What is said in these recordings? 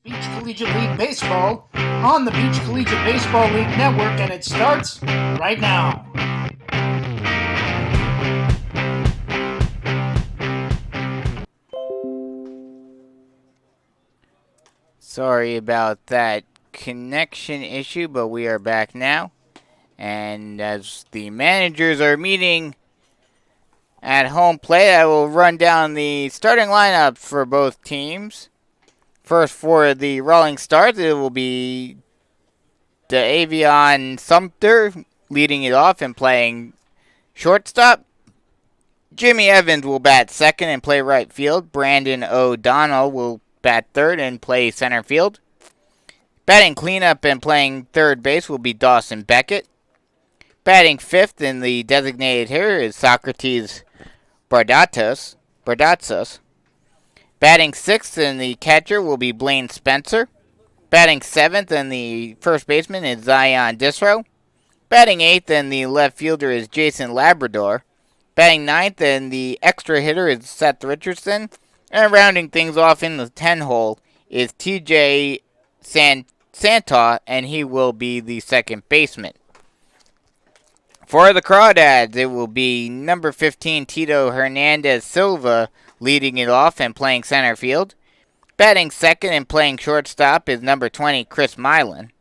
Beach Collegiate League Baseball on the Beach Collegiate Baseball League Network, and it starts right now. Sorry about that connection issue, but we are back now. And as the managers are meeting at home plate, I will run down the starting lineup for both teams. First, for the Rawlings Stars, it will be the Avion Sumter leading it off and playing shortstop. Jimmy Evans will bat second and play right field. Brandon O'Donnell will bat third and play center field. Batting cleanup and playing third base will be Dawson Beckett. Batting fifth in the designated hitter is Socrates Bardatos. Batting sixth in the catcher will be Blaine Spencer. Batting seventh in the first baseman is Zion Disrow. Batting eighth in the left fielder is Jason Labrador. Batting ninth in the extra hitter is Seth Richardson. And rounding things off in the 10 hole is TJ Santa, and he will be the second baseman. For the Crawdads, it will be number 15 Tito Hernandez Silva leading it off and playing center field. Batting second and playing shortstop is number 20 Chris Milan.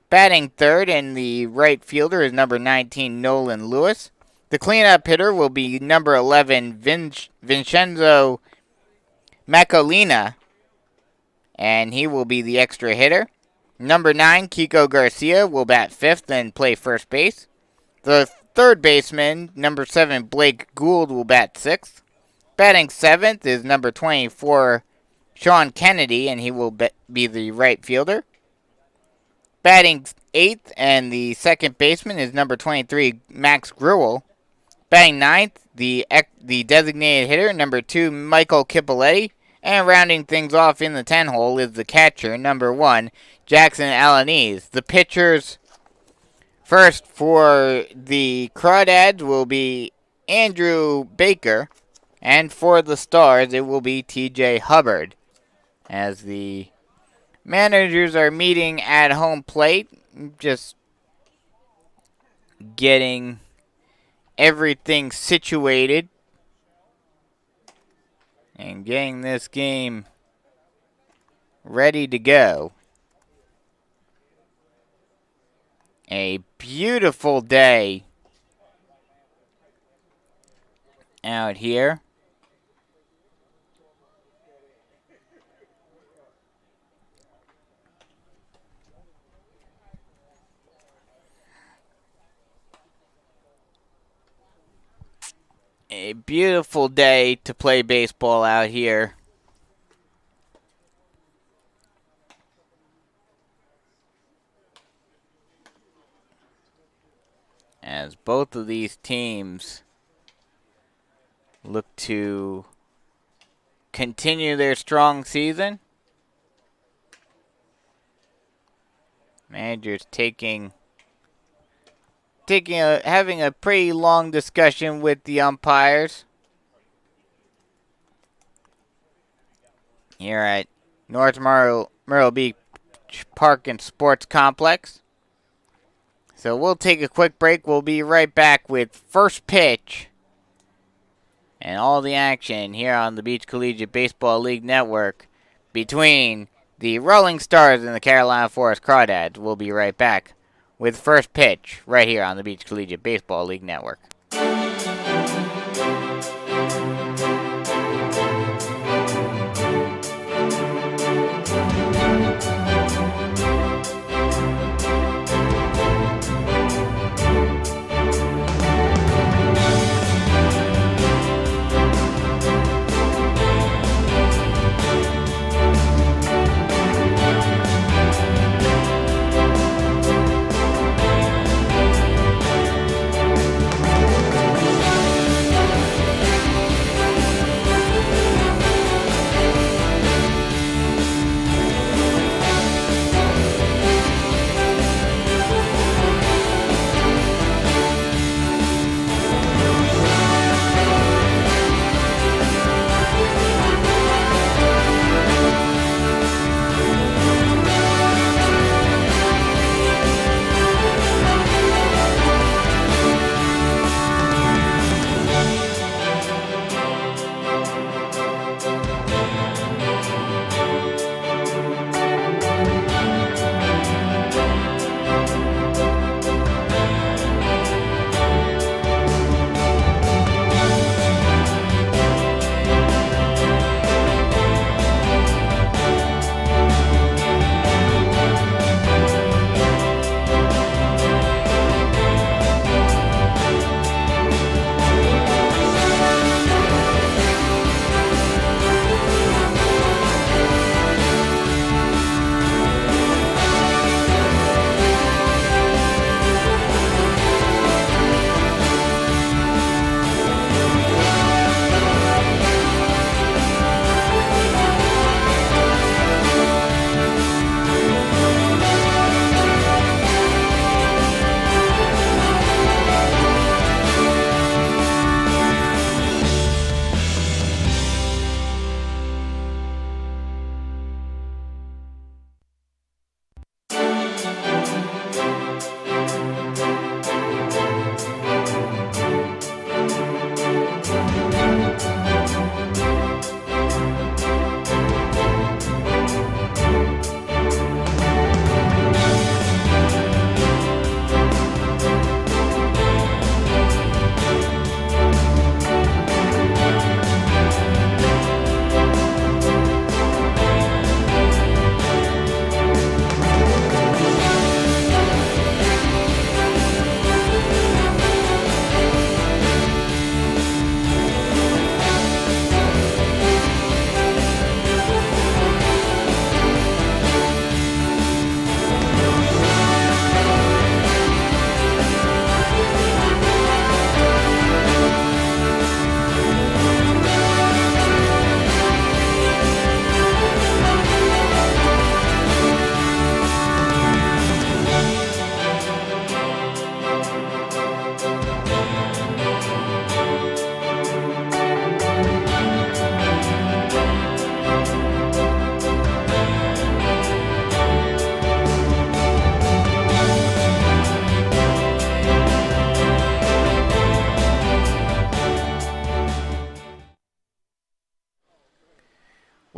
Batting third and the right fielder is number 19 Nolan Lewis. The cleanup hitter will be number 11 Vincenzo Macolina, and he will be the extra hitter. Number 9 Kiko Garcia will bat fifth and play first base. The third baseman, number 7 Blake Gould, will bat sixth. Batting seventh is number 24 Sean Kennedy, and he will be the right fielder. Batting eighth and the second baseman is number 23 Max Gruel. Batting ninth, the designated hitter, number 2 Michael Cipoletti. And rounding things off in the 10 hole is the catcher, number 1 Jackson Alanis. The pitchers first for the Crawdads will be Andrew Baker. And for the Stars, it will be TJ Hubbard. As the managers are meeting at home plate, just getting everything situated and getting this game ready to go. A beautiful day out here. A beautiful day to play baseball out here. As both of these teams look to continue their strong season. Managers having a pretty long discussion with the umpires here at North Myrtle Beach Park and Sports Complex. So we'll take a quick break. We'll be right back with first pitch and all the action here on the Beach Collegiate Baseball League Network between the Rolling Stars and the Carolina Forest Crawdads. We'll be right back with first pitch right here on the Beach Collegiate Baseball League Network.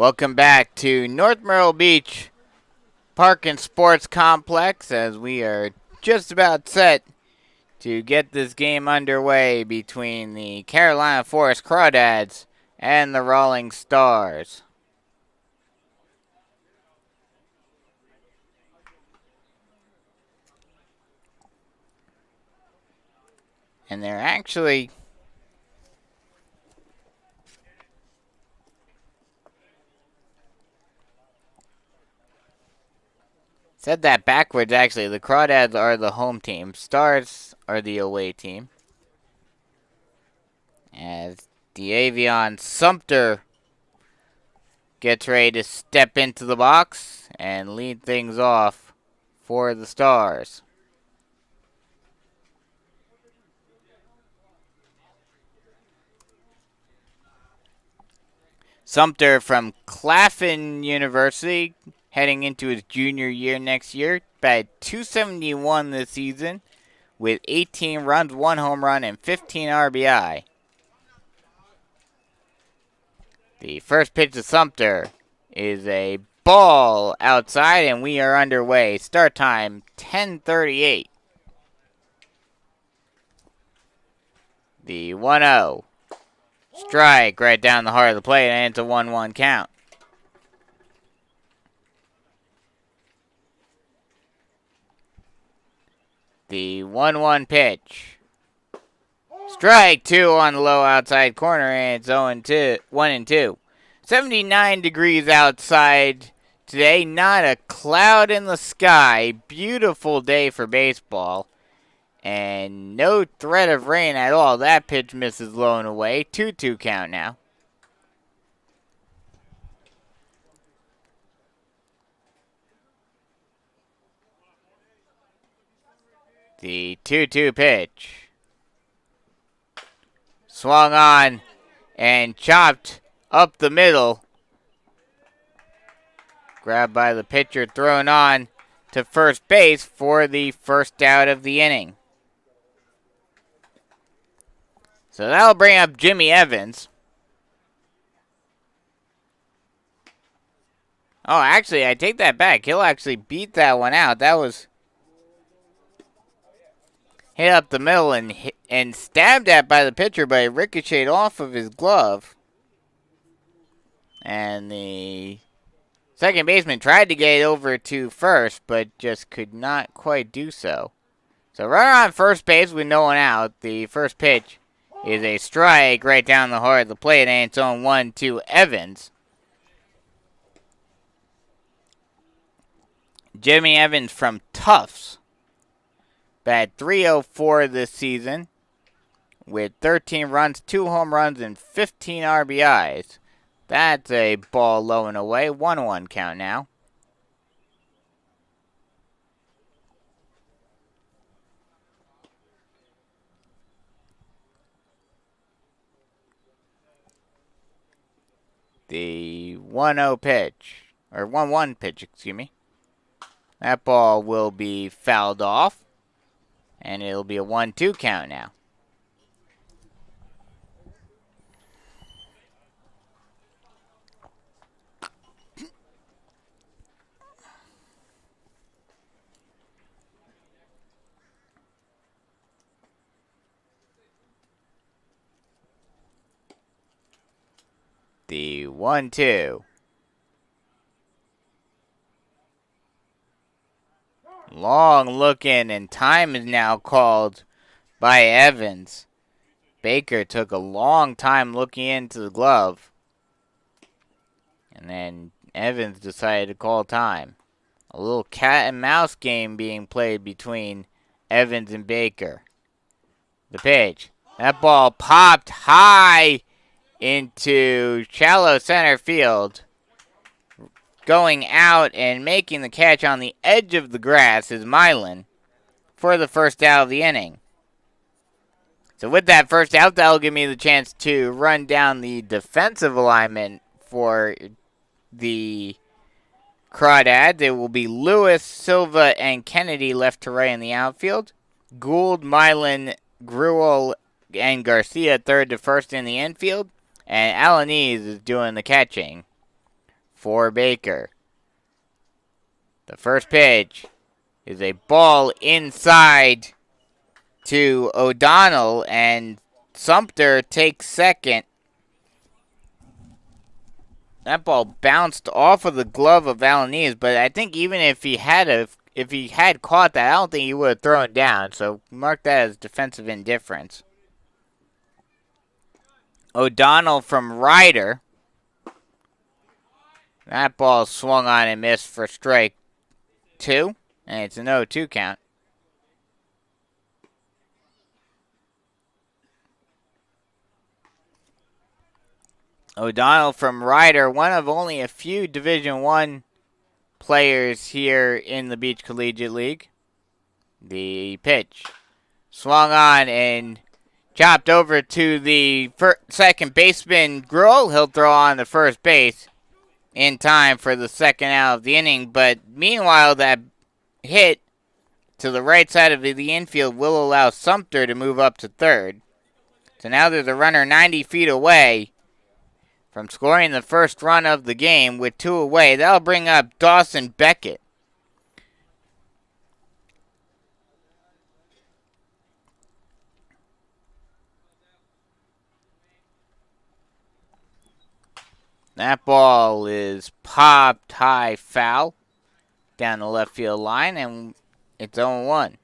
Welcome back to North Myrtle Beach Park and Sports Complex as we are just about set to get this game underway between the Carolina Forest Crawdads and the Rawlings Stars. And they're actually said that backwards, actually. The Crawdads are the home team. Stars are the away team. As the Avion Sumter gets ready to step into the box and lead things off for the Stars. Sumter from Claflin University, heading into his junior year next year. Batted .271 this season with 18 runs, 1 home run, and 15 RBI. The first pitch to Sumter is a ball outside, and we are underway. Start time 10:38. The 1-0. Strike right down the heart of the plate, and it's a 1-1 count. The 1-1 pitch. Strike 2 on the low outside corner, and it's 1-2. 79 degrees outside today, not a cloud in the sky. Beautiful day for baseball. And no threat of rain at all. That pitch misses low and away. 2-2 count now. The 2-2 pitch. Swung on and chopped up the middle. Grabbed by the pitcher, thrown on to first base for the first out of the inning. So that'll bring up Jimmy Evans. Oh, actually, I take that back. He'll actually beat that one out. That was hit up the middle and stabbed at by the pitcher, but it ricocheted off of his glove. And the second baseman tried to get it over to first, but just could not quite do so. So runner on first base with no one out. The first pitch is a strike right down the heart of the plate, and it's on 1-2 Evans. Jimmy Evans from Tufts. Batted .304 this season with 13 runs, 2 home runs, and 15 RBIs. That's a ball low and away. 1-1 count now. The 1-0 pitch, or 1-1 pitch, excuse me. That ball will be fouled off, and it'll be a 1-2 count now. The 1-2. Long looking, and time is now called by Evans. Baker took a long time looking into the glove. And then Evans decided to call time. A little cat and mouse game being played between Evans and Baker. The pitch. That ball popped high into shallow center field. Going out and making the catch on the edge of the grass is Milan for the first out of the inning. So with that first out, that'll give me the chance to run down the defensive alignment for the Crawdads. It will be Lewis, Silva, and Kennedy left to right in the outfield. Gould, Milan, Gruel, and Garcia third to first in the infield. And Alanese is doing the catching. for Baker. The first pitch is a ball inside to O'Donnell, and Sumter takes second. That ball bounced off of the glove of Alanese, but I think even if he had caught that, I don't think he would have thrown down. So mark that as defensive indifference. O'Donnell from Ryder. That ball swung on and missed for strike 2, and it's an 0-2 count. O'Donnell from Ryder, one of only a few Division I players here in the Beach Collegiate League. The pitch swung on and chopped over to the second baseman, Gruhl. He'll throw on the first base in time for the second out of the inning. But meanwhile, that hit to the right side of the infield will allow Sumter to move up to third. So now there's a runner 90 feet away from scoring the first run of the game with 2 away. That'll bring up Dawson Beckett. That ball is popped high foul down the left field line, and it's 0-1.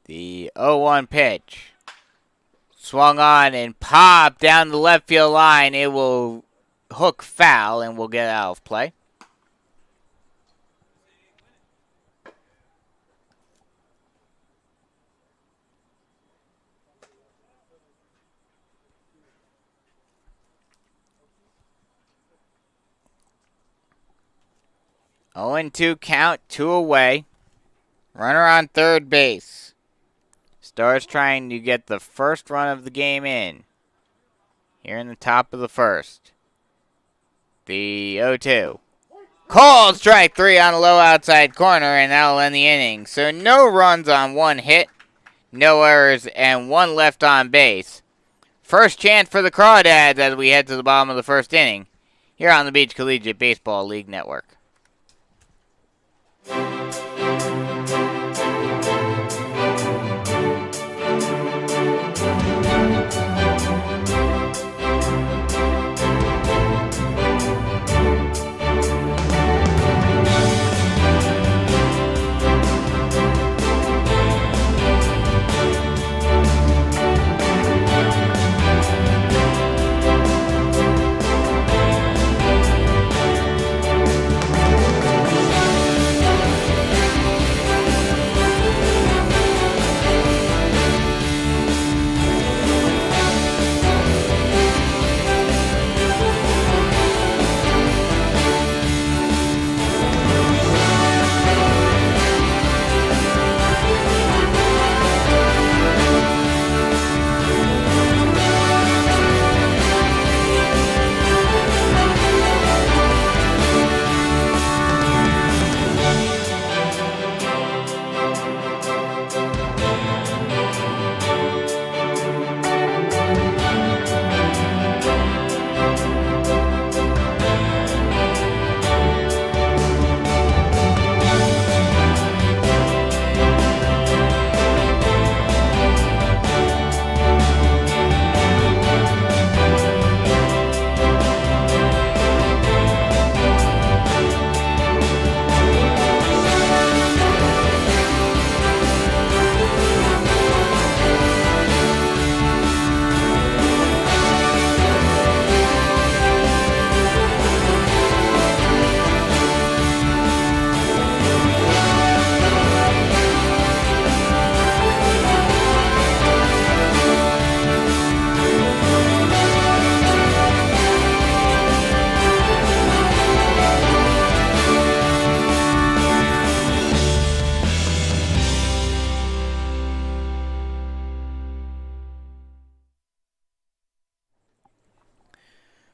The 0-1 pitch swung on and popped down the left field line. It will hook foul and will get out of play. Oh, 0-2 count, 2 away. Runner on third base. Stars trying to get the first run of the game in. Here in the top of the first. The 0-2. Called strike 3 on the low outside corner, and that'll end the inning. So no runs on 1 hit, no errors, and 1 left on base. First chance for the Crawdads as we head to the bottom of the first inning here on the Beach Collegiate Baseball League Network.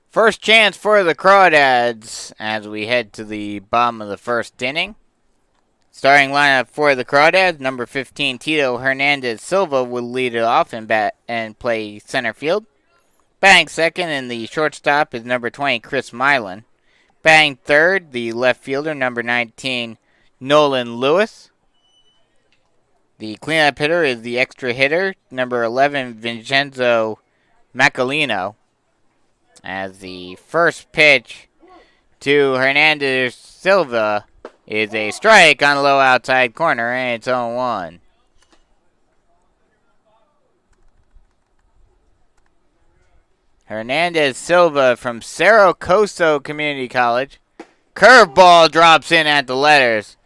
First chance for the Crawdads as we head to the bottom of the first inning. Starting lineup for the Crawdads, number 15, Tito Hernandez Silva will lead it off and bat and play center field. Batting second and the shortstop is number 20, Chris Milan. Batting third, the left fielder, number 19, Nolan Lewis. The cleanup hitter is the extra hitter, number 11, Vincenzo Macalino. As the first pitch to Hernandez Silva is a strike on the low outside corner, and it's 0-1. Hernandez Silva from Cerro Coso Community College. Curveball drops in at the letters,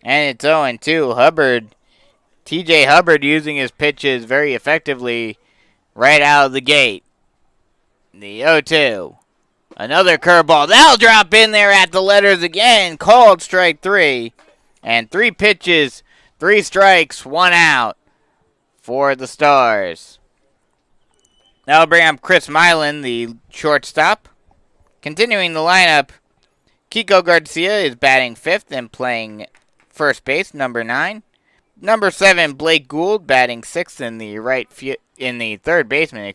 and it's 0-2. TJ Hubbard using his pitches very effectively right out of the gate. The 0-2. Another curveball. That'll drop in there at the letters again. Called strike 3. And 3 pitches, 3 strikes, 1 out for the Stars. Now we'll bring up Chris Milan, the shortstop. Continuing the lineup, Kiko Garcia is batting 5th and playing first base, number 9. Number 7, Blake Gould, batting 6th in the third baseman,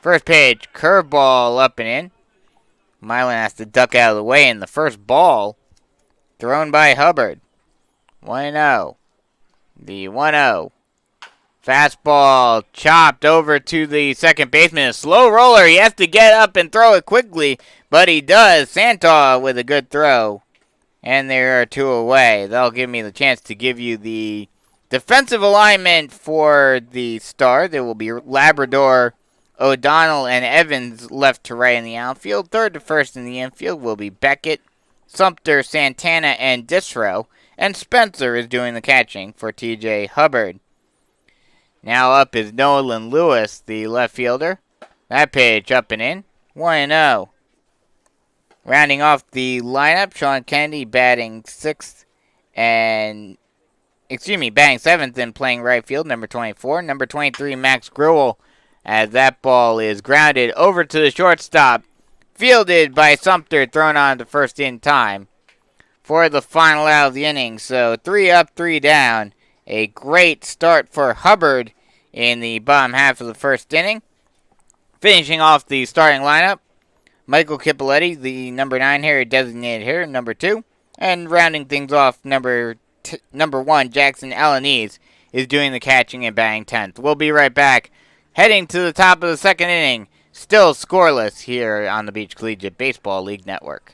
First pitch, curveball up and in. Milan has to duck out of the way, and the first ball thrown by Hubbard. 1-0. The 1-0. Fastball chopped over to the second baseman. A slow roller. He has to get up and throw it quickly, but he does. Santaw with a good throw. And there are 2 away. That'll give me the chance to give you the defensive alignment for the Stars. There will be Labrador, O'Donnell, and Evans left to right in the outfield. Third to first in the infield will be Beckett, Sumter, Santana, and Disrow. And Spencer is doing the catching for TJ Hubbard. Now up is Nolan Lewis, the left fielder. That pitch up and in. 1-0. Rounding off the lineup, Sean Kennedy batting 7th and playing right field, number 24. Number 23, Max Grewell, as that ball is grounded over to the shortstop. Fielded by Sumter, thrown on to first in time for the final out of the inning. So 3 up, 3 down. A great start for Hubbard in the bottom half of the first inning. Finishing off the starting lineup, Michael Capoletti, the number 9 hitter, designated hitter, number 2. And rounding things off, number 1, Jackson Alanese, is doing the catching and batting 10th. We'll be right back. Heading to the top of the second inning, still scoreless here on the Beach Collegiate Baseball League Network.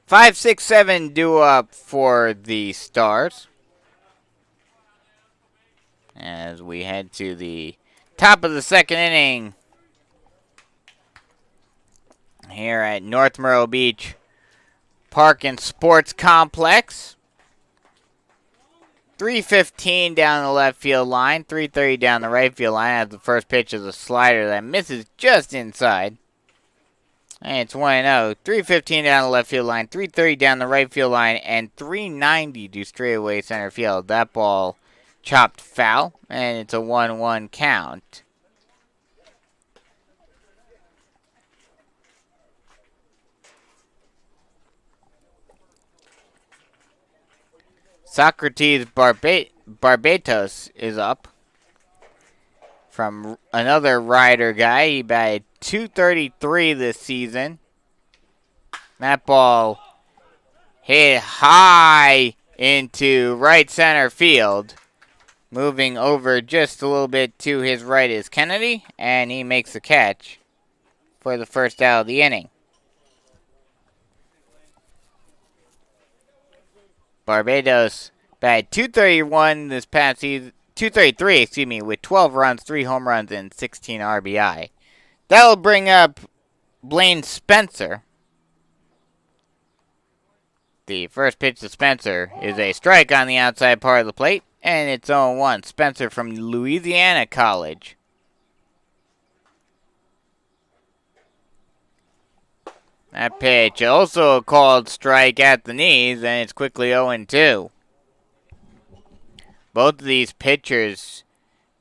5, 6, 7 due up for the Stars as we head to the top of the second inning here at North Myrtle Beach Park and Sports Complex. 3:15 down the left field line, 3:30 down the right field line as the first pitch is a slider that misses just inside. And it's 1-0. 3:15 down the left field line, 3:30 down the right field line, and 3:90 to straightaway center field. That ball chopped foul, and it's a 1-1 count. Socrates Barbatos is up from another Rider guy. He batted .233 this season. That ball hit high into right center field. Moving over just a little bit to his right is Kennedy, and he makes the catch for the first out of the inning. Barbados batted .231 this past season, .233, with 12 runs, 3 home runs, and 16 RBI. That'll bring up Blaine Spencer. The first pitch to Spencer is a strike on the outside part of the plate, and it's 0-1. Spencer from Louisiana College. That pitch also a called strike at the knees, and it's quickly 0-2. Both of these pitchers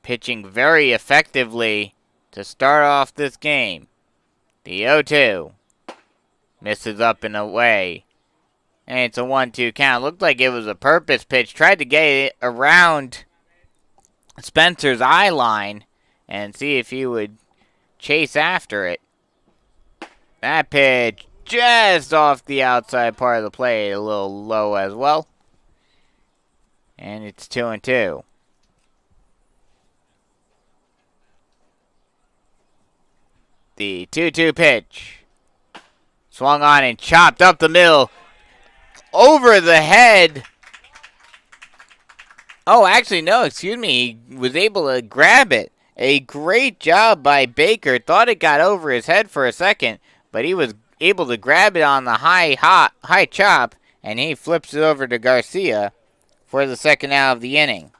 pitching very effectively to start off this game. The 0-2 misses up and away. And it's a 1-2 count. Looked like it was a purpose pitch. Tried to get it around Spencer's eye line and see if he would chase after it. That pitch just off the outside part of the plate. A little low as well. And it's 2-2. The 2-2 pitch. Swung on and chopped up the middle. Over the head. Oh, actually, no, excuse me. He was able to grab it. A great job by Baker. Thought it got over his head for a second, but he was able to grab it on the high chop, and he flips it over to Garcia for the second out of the inning.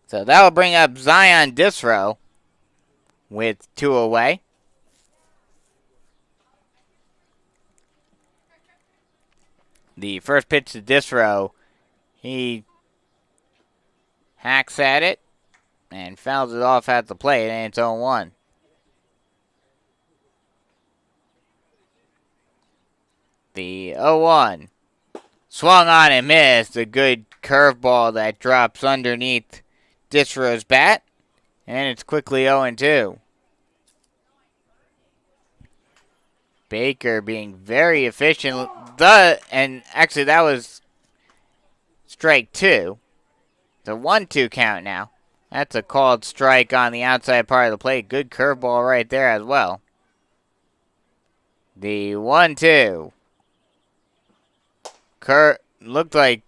So that'll bring up Zion Disrow with 2 away. The first pitch to Disrow, he hacks at it and fouls it off at the plate, and it's 0-1. The 0-1 swung on and missed. A good curveball that drops underneath Disrow's bat, and it's quickly 0-2. Baker being very efficient. And actually that was strike 2. It's a 1-2 count now. That's a called strike on the outside part of the plate. Good curveball right there as well. The 1-2. Looked like,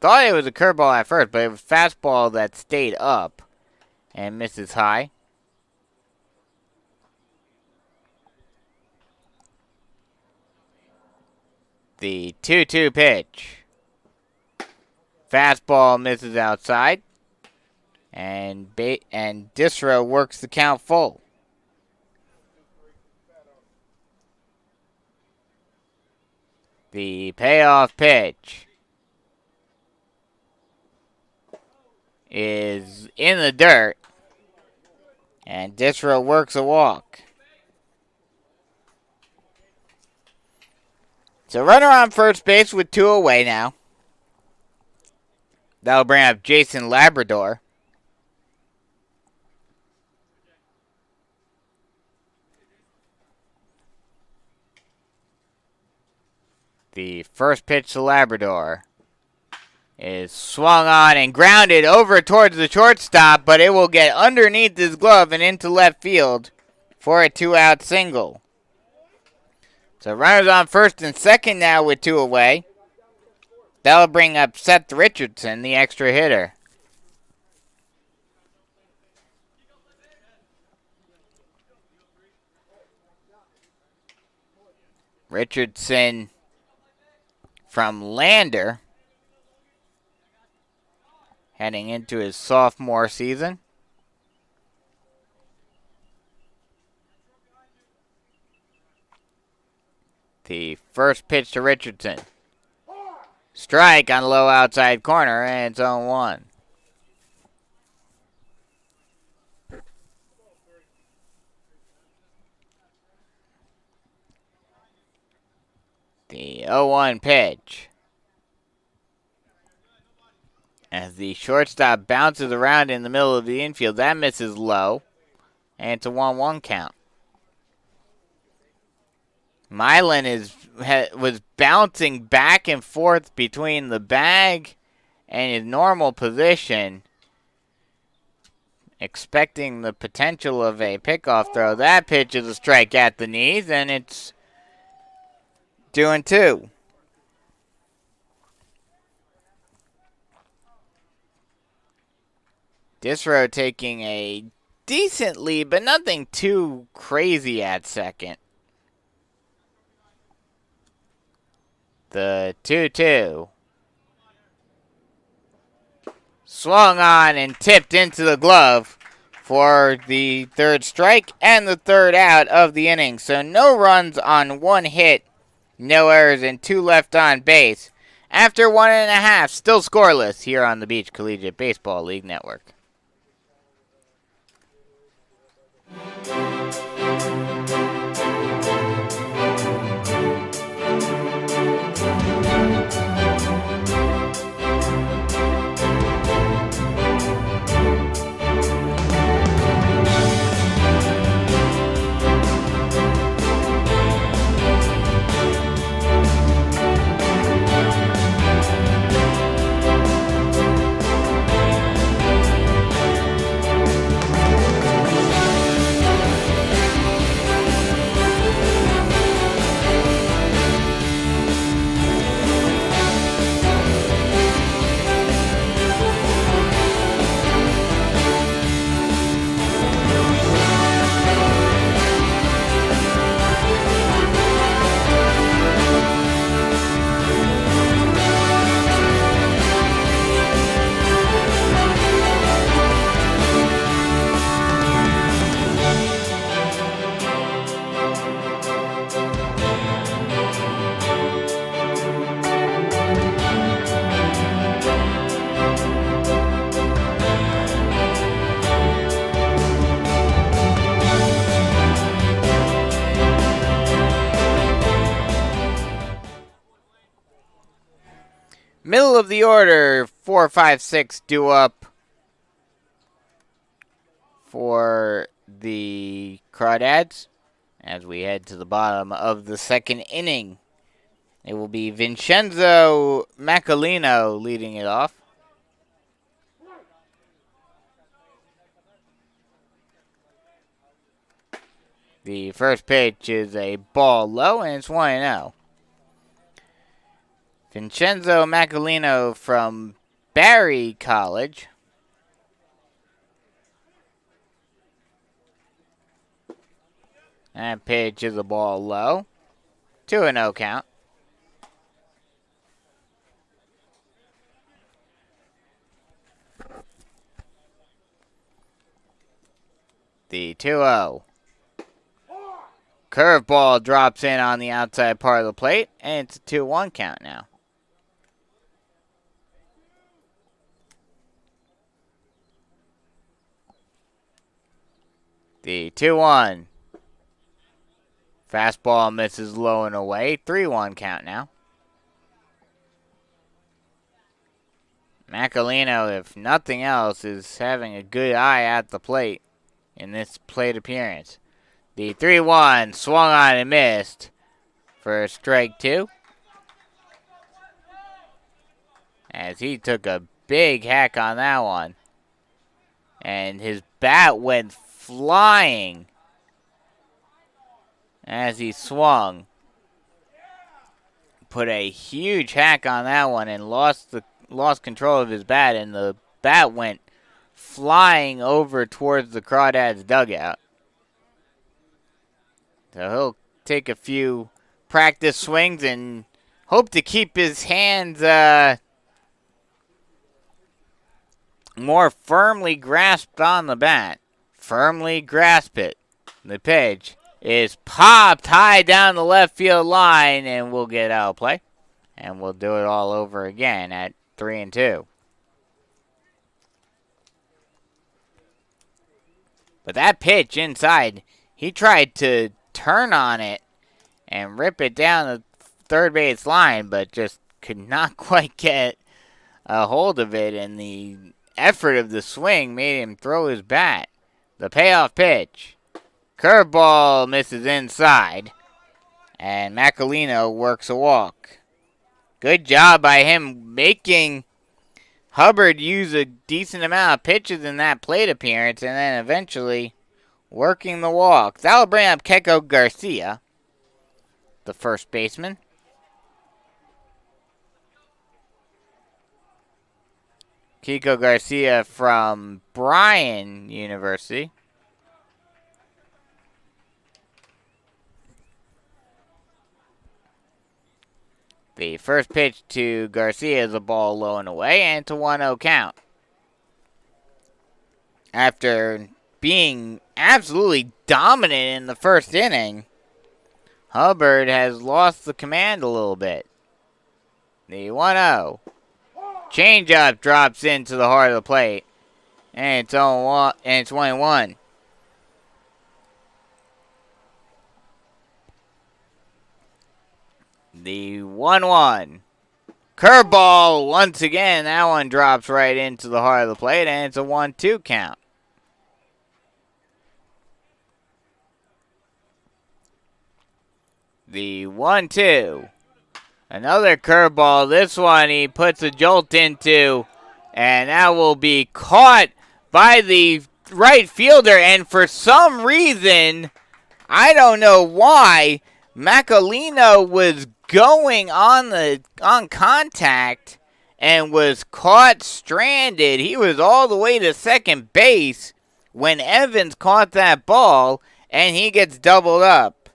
thought it was a curveball at first, but it was a fastball that stayed up and misses high. The 2-2 pitch. Fastball misses outside. And Disrow works the count full. The payoff pitch is in the dirt. And Disrow works a walk. So runner on first base with 2 away now. That'll bring up Jason Labrador. The first pitch to Labrador is swung on and grounded over towards the shortstop, but it will get underneath his glove and into left field for a 2-out single. So runners on first and second now with 2 away. That'll bring up Seth Richardson, the extra hitter. Richardson from Lander, heading into his sophomore season. The first pitch to Richardson. Strike on the low outside corner, and it's 0-1. The 0-1 pitch As the shortstop bounces around in the middle of the infield, that misses low. And it's a 1-1 count. Milan was bouncing back and forth between the bag and his normal position, expecting the potential of a pickoff throw. That pitch is a strike at the knees, and it's 2-2. Disrow taking a decent lead, but nothing too crazy at second. The 2-2. Swung on and tipped into the glove for the third strike and the third out of the inning. So no runs on one hit, no errors, and 2 left on base. After 1.5, still scoreless here on the Beach Collegiate Baseball League Network. Middle of the order, 4, 5, 6 due up for the Crawdads as we head to the bottom of the second inning. It will be Vincenzo Macalino leading it off. The first pitch is a ball low, and it's 1-0. Vincenzo Macalino from Barry College. That pitch is a ball low. 2-0 count. The 2-0. Curveball drops in on the outside part of the plate, and it's a 2-1 count now. The 2-1. Fastball misses low and away. 3-1 count now. Macalino, if nothing else, is having a good eye at the plate in this plate appearance. The 3-1 swung on and missed for strike 2. As he took a big hack on that one. And his bat went flying as he swung. Put a huge hack on that one and lost control of his bat, and the bat went flying over towards the Crawdads dugout. So he'll take a few practice swings and hope to keep his hands more firmly grasped on the bat. Firmly grasp it. The pitch is popped high down the left field line, and we'll get out of play. And we'll do it all over again at 3-2. But that pitch inside, he tried to turn on it and rip it down the third base line, but just could not quite get a hold of it, and the effort of the swing made him throw his bat. The payoff pitch. Curveball misses inside, and Macalino works a walk. Good job by him making Hubbard use a decent amount of pitches in that plate appearance, and then eventually working the walk. That'll bring up Kiko Garcia, the first baseman. Kiko Garcia from Bryan University. The first pitch to Garcia is a ball low and away, and it's a 1-0 count. After being absolutely dominant in the first inning, Hubbard has lost the command a little bit. The 1-0. Changeup drops into the heart of the plate, and it's 1-1. The 1-1. Curveball once again. That one drops right into the heart of the plate, and it's a 1-2 count. The 1-2. Another curveball. This one he puts a jolt into, and that will be caught by the right fielder. And for some reason, I don't know why, Macalino was going on contact and was caught stranded. He was all the way to second base when Evans caught that ball, and he gets doubled up.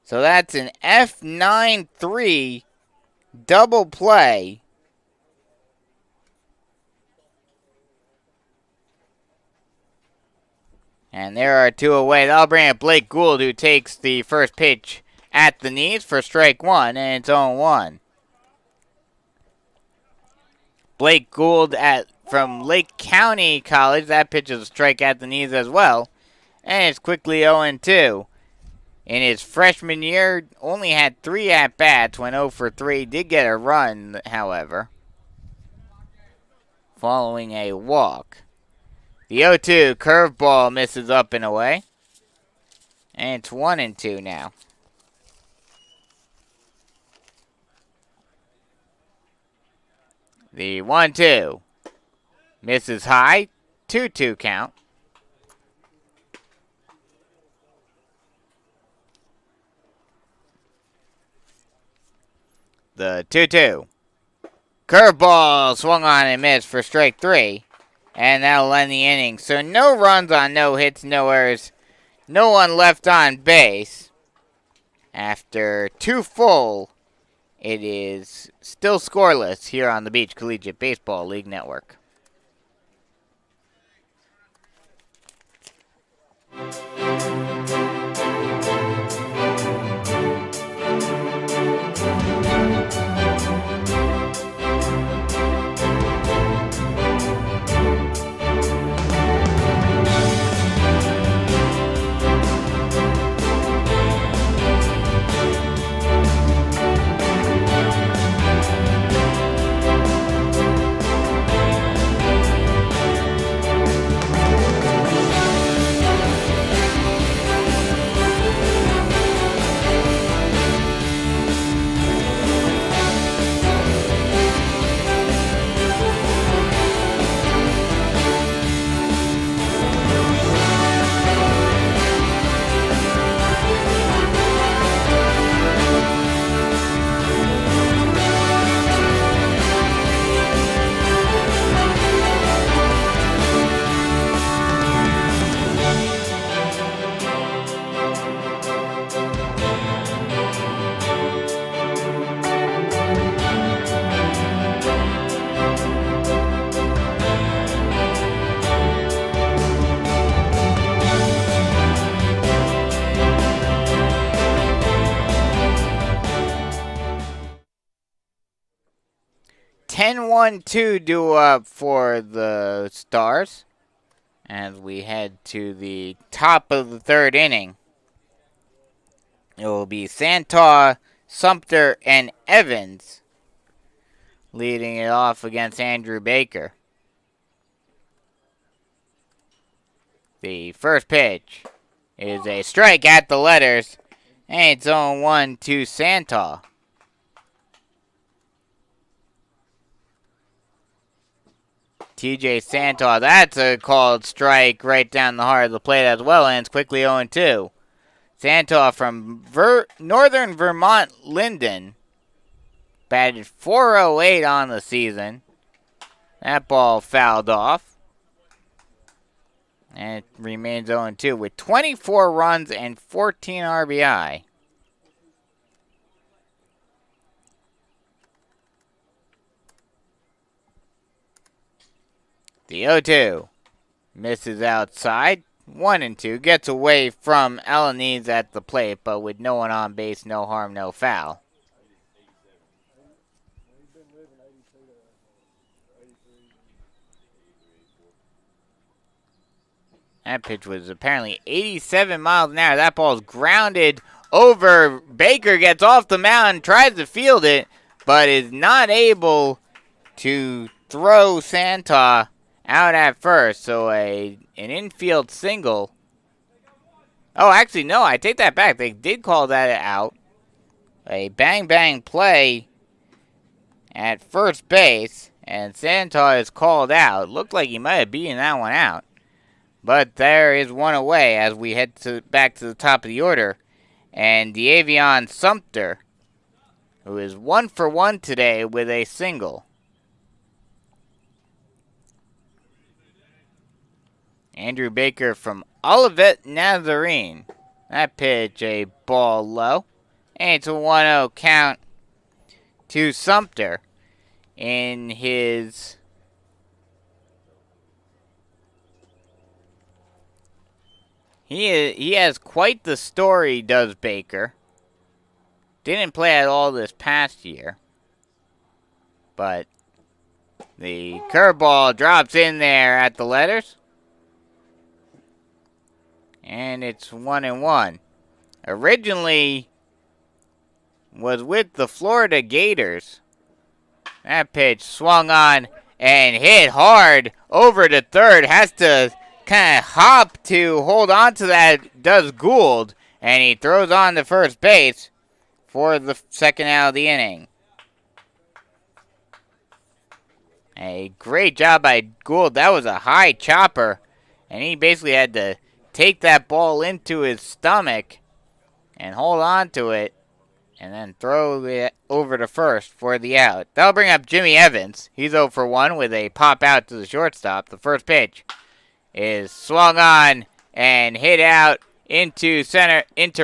So that's an F9-3 double play. And there are two away. That'll bring up Blake Gould, who takes the first pitch at the knees for strike one, and it's 0-1. Blake Gould from Lake County College. That pitch is a strike at the knees as well. And it's quickly 0-2. In his freshman year, only had 3 at-bats, went 0 for 3. Did get a run, however, following a walk. The 0-2 curveball misses up and away. And it's 1-2 now. The 1-2 misses high. 2-2 count. The 2-2. Curveball swung on and missed for strike 3. And that'll end the inning. So no runs on no hits, no errors. No one left on base. After 2 full, it is still scoreless here on the Beach Collegiate Baseball League Network. Ten 1-2 due up for the Stars as we head to the top of the third inning. It will be Santaw, Sumter, and Evans leading it off against Andrew Baker. The first pitch is a strike at the letters, and it's 0-1 to Santaw. TJ Santaw, that's a called strike right down the heart of the plate as well, and it's quickly 0-2. Santaw from Northern Vermont Linden batted .408 on the season. That ball fouled off. And it remains 0-2 with 24 runs and 14 RBI. The 0-2 misses outside. 1-2 gets away from Alanis at the plate, but with no one on base, no harm, no foul. That pitch was apparently 87 miles an hour. That ball's grounded over. Baker gets off the mound, tries to field it, but is not able to throw Santaw out at first. So an infield single. Oh, actually, no, I take that back. They did call that out. A bang-bang play at first base, and Santaw is called out. Looked like he might have beaten that one out. But there is one away as we head back to the top of the order. And Davion Sumter, who is 1 for 1 today with a single. Andrew Baker from Olivet Nazarene. That pitch, a ball low. And it's a 1-0 count to Sumter in his... He has quite the story, does Baker. Didn't play at all this past year. But the curveball drops in there at the letters. And it's 1-1. Originally was with the Florida Gators. That pitch swung on and hit hard over to third. Has to kind of hop to hold on to that, does Gould, and he throws on to first base for the second out of the inning. A great job by Gould. That was a high chopper, and he basically had to take that ball into his stomach and hold on to it and then throw it over to first for the out. That'll bring up Jimmy Evans. He's 0 for 1 with a pop out to the shortstop. The first pitch is swung on and hit out into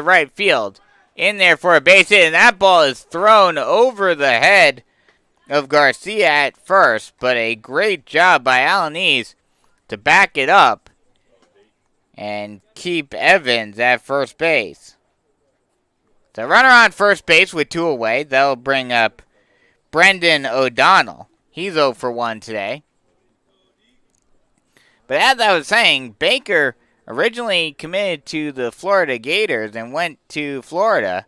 right field. In there for a base hit, and that ball is thrown over the head of Garcia at first, but a great job by Alanis to back it up and keep Evans at first base. So runner on first base with 2 away. That'll bring up Brendan O'Donnell. He's 0 for 1 today. But as I was saying, Baker originally committed to the Florida Gators and went to Florida,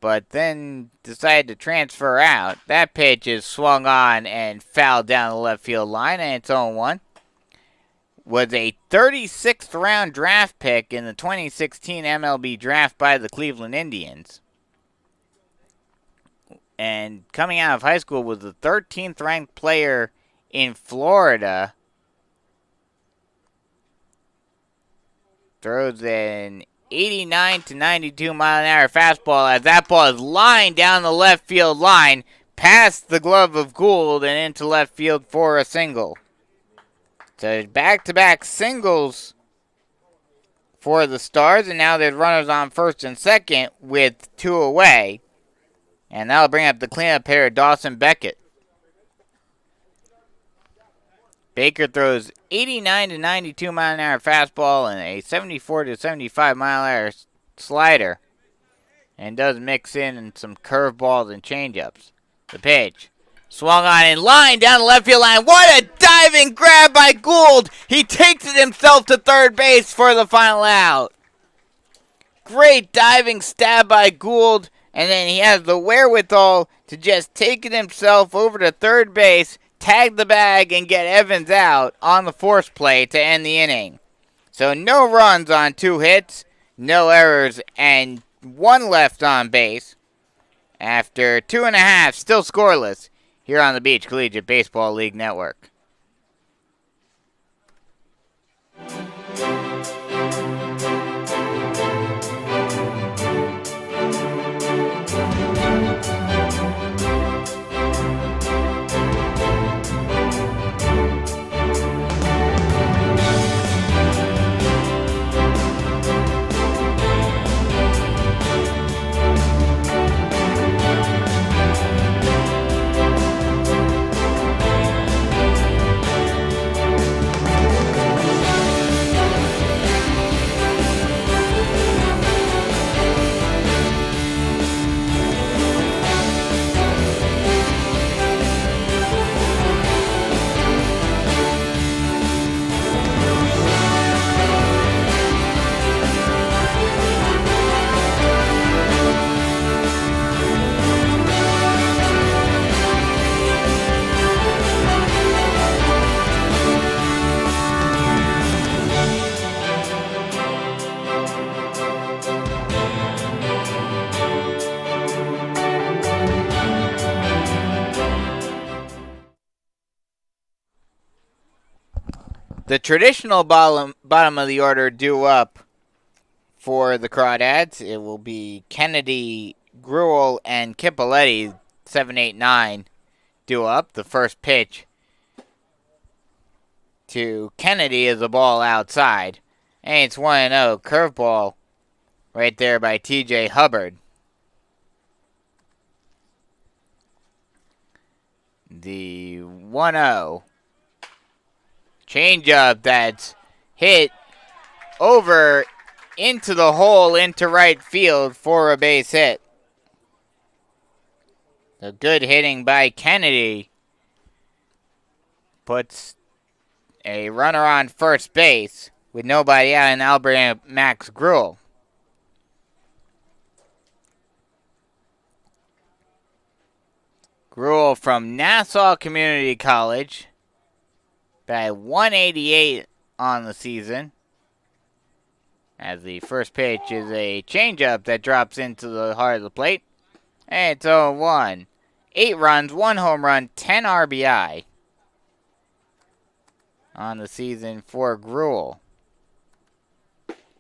but then decided to transfer out. That pitch is swung on and fouled down the left field line, and it's 0-1. Was a 36th round draft pick in the 2016 MLB draft by the Cleveland Indians. And coming out of high school was the 13th ranked player in Florida. Throws an 89 to 92 mile an hour fastball as that ball is lined down the left field line, past the glove of Gould and into left field for a single. So back-to-back singles for the Stars, and now there's runners on first and second with 2 away. And that'll bring up the cleanup hitter, Dawson Beckett. Baker throws 89 to 92 mile an hour fastball and a 74 to 75 mile an hour slider, and does mix in some curveballs and changeups. The pitch swung on in line down the left field line. What a diving grab by Gould! He takes it himself to third base for the final out. Great diving stab by Gould and then he has the wherewithal to just take it himself over to third base, tag the bag, and get Evans out on the force play to end the inning. So no runs on 2 hits, no errors, and 1 left on base. After 2.5, still scoreless, here on the Beach Collegiate Baseball League Network. The traditional bottom of the order due up for the Crawdads. It will be Kennedy, Gruel, and Cappelletti, 7, 8, 9, due up. The first pitch to Kennedy is a ball outside. And it's 1-0. Curveball right there by TJ Hubbard. The 1-0. Changeup that's hit over into the hole into right field for a base hit. The good hitting by Kennedy puts a runner on first base with nobody out in Albert Max Gruel. Gruel from Nassau Community College. Batted 188 on the season. As the first pitch is a changeup that drops into the heart of the plate. And it's 0-1. 8 runs, 1 home run, 10 RBI on the season for Gruel.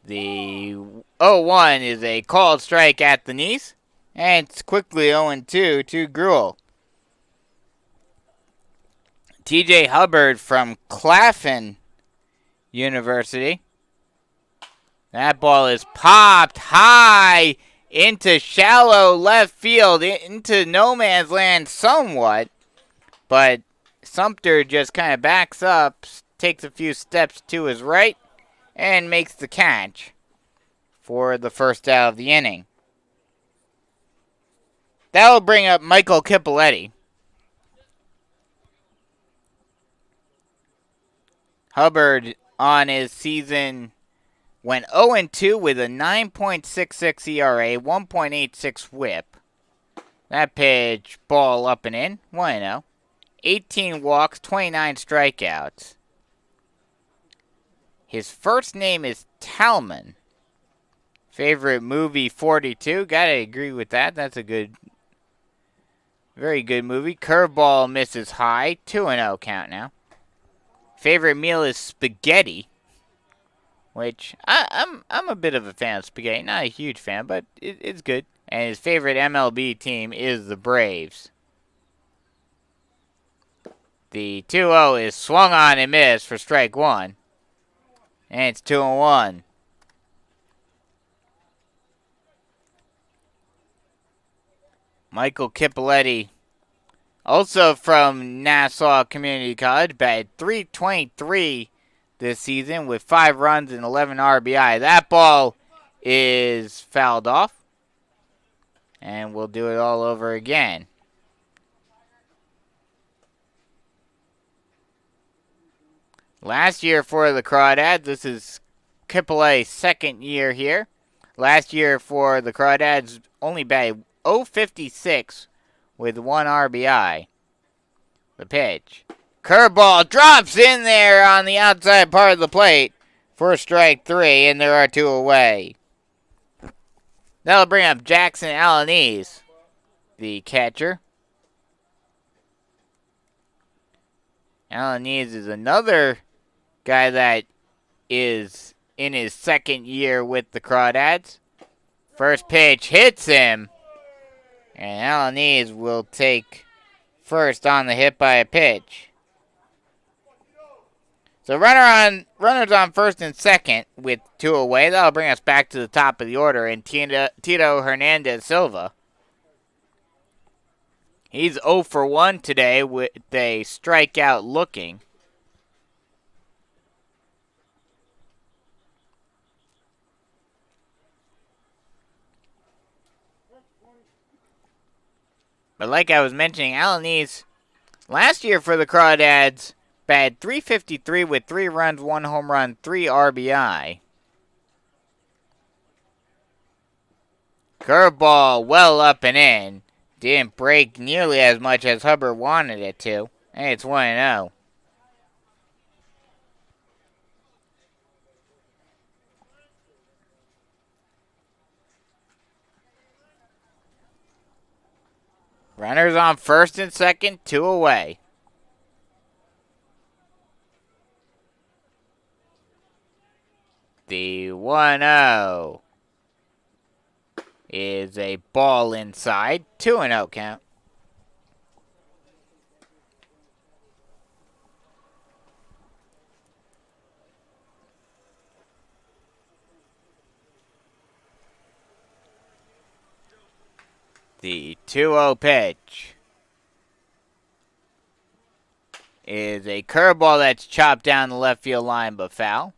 The 0-1 is a called strike at the knees. And it's quickly 0-2 to Gruel. TJ Hubbard from Claflin University. That ball is popped high into shallow left field, into no man's land somewhat. But Sumter just kind of backs up, takes a few steps to his right, and makes the catch for the first out of the inning. That will bring up Michael Cappelletti. Hubbard on his season went 0-2 with a 9.66 ERA, 1.86 whip. That pitch, ball up and in, 1-0. 18 walks, 29 strikeouts. His first name is Talman. Favorite movie, 42. Gotta agree with that. That's a good, very good movie. Curveball misses high, 2-0 count now. Favorite meal is spaghetti, which I'm a bit of a fan of spaghetti. Not a huge fan, but it's good. And his favorite MLB team is the Braves. The 2-0 is swung on and missed for strike 1. And it's 2-1. Michael Cappelletti, also from Nassau Community College, batted .323 this season with 5 runs and 11 RBI. That ball is fouled off. And we'll do it all over again. Last year for the Crawdads, this is Cappelletti's second year here. Last year for the Crawdads, only batted 0-56 with 1 RBI. The pitch. Curveball drops in there on the outside part of the plate for strike 3, and there are 2 away. That'll bring up Jackson Alanis, the catcher. Alanis is another guy that is in his second year with the Crawdads. First pitch hits him, and Alanis will take first on the hit by a pitch. So runners on first and second with 2 away. That'll bring us back to the top of the order, and Tito Hernandez Silva. He's 0 for 1 today with a strikeout looking. But like I was mentioning, Alanis last year for the Crawdads batted .353 with 3 runs, 1 home run, 3 RBI. Curveball well up and in. Didn't break nearly as much as Hubbard wanted it to. And it's 1-0. Runners on first and second, 2 away. The 1-0 is a ball inside. 2-0 count. The 2-0 pitch is a curveball that's chopped down the left field line but foul.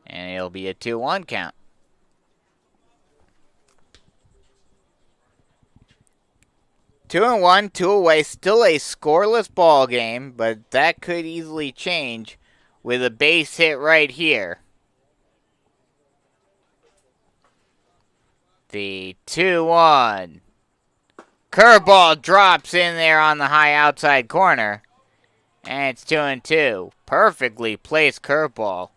And it'll be a 2-1 count. Two and 1, 2 away. Still a scoreless ball game, but that could easily change with a base hit right here. The 2-1. Curveball drops in there on the high outside corner. And it's 2-2. Perfectly placed curveball.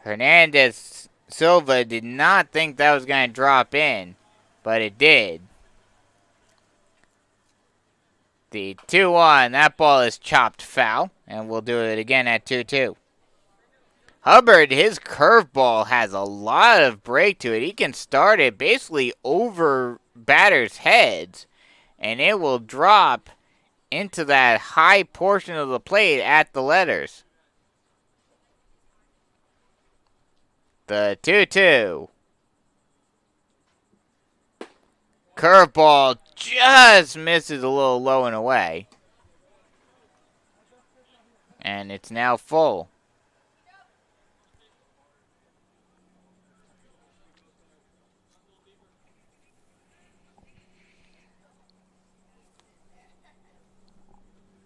Hernandez Silva did not think that was going to drop in, but it did. The 2-1, that ball is chopped foul, and we'll do it again at 2-2. Hubbard, his curveball has a lot of break to it. He can start it basically over batters' heads, and it will drop into that high portion of the plate at the letters. The 2-2. Curveball just misses a little low and away. And it's now full.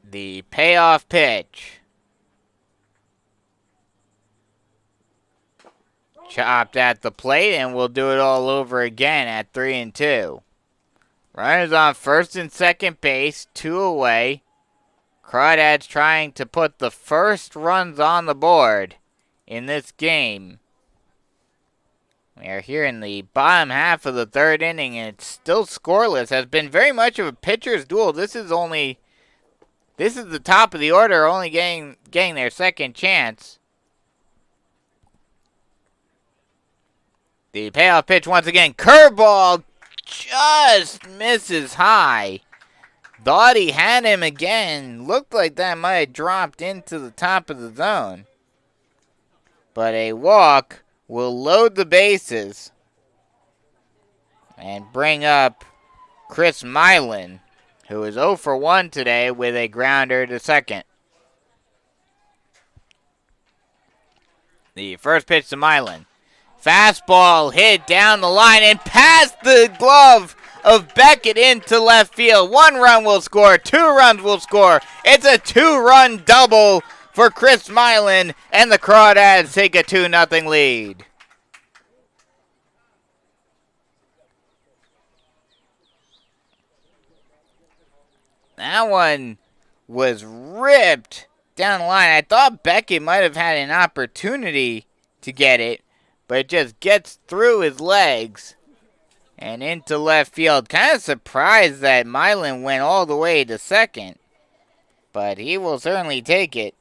The payoff pitch. Chopped at the plate, and we'll do it all over again at 3-2. Runners on first and second base, 2 away. Crawdads trying to put the first runs on the board in this game. We are here in the bottom half of the third inning, and it's still scoreless. Has been very much of a pitcher's duel. This is the top of the order, only getting their second chance. The payoff pitch once again. Curveball just misses high. Thought he had him again. Looked like that might have dropped into the top of the zone. But a walk will load the bases and bring up Chris Milan, who is 0 for 1 today with a grounder to second. The first pitch to Milan. Fastball hit down the line and past the glove of Beckett into left field. 1 run will score. 2 runs will score. It's a 2-run double for Chris Milan, and the Crawdads take a 2-0 lead. That one was ripped down the line. I thought Beckett might have had an opportunity to get it, but it just gets through his legs and into left field. Kind of surprised that Milan went all the way to second, but he will certainly take it,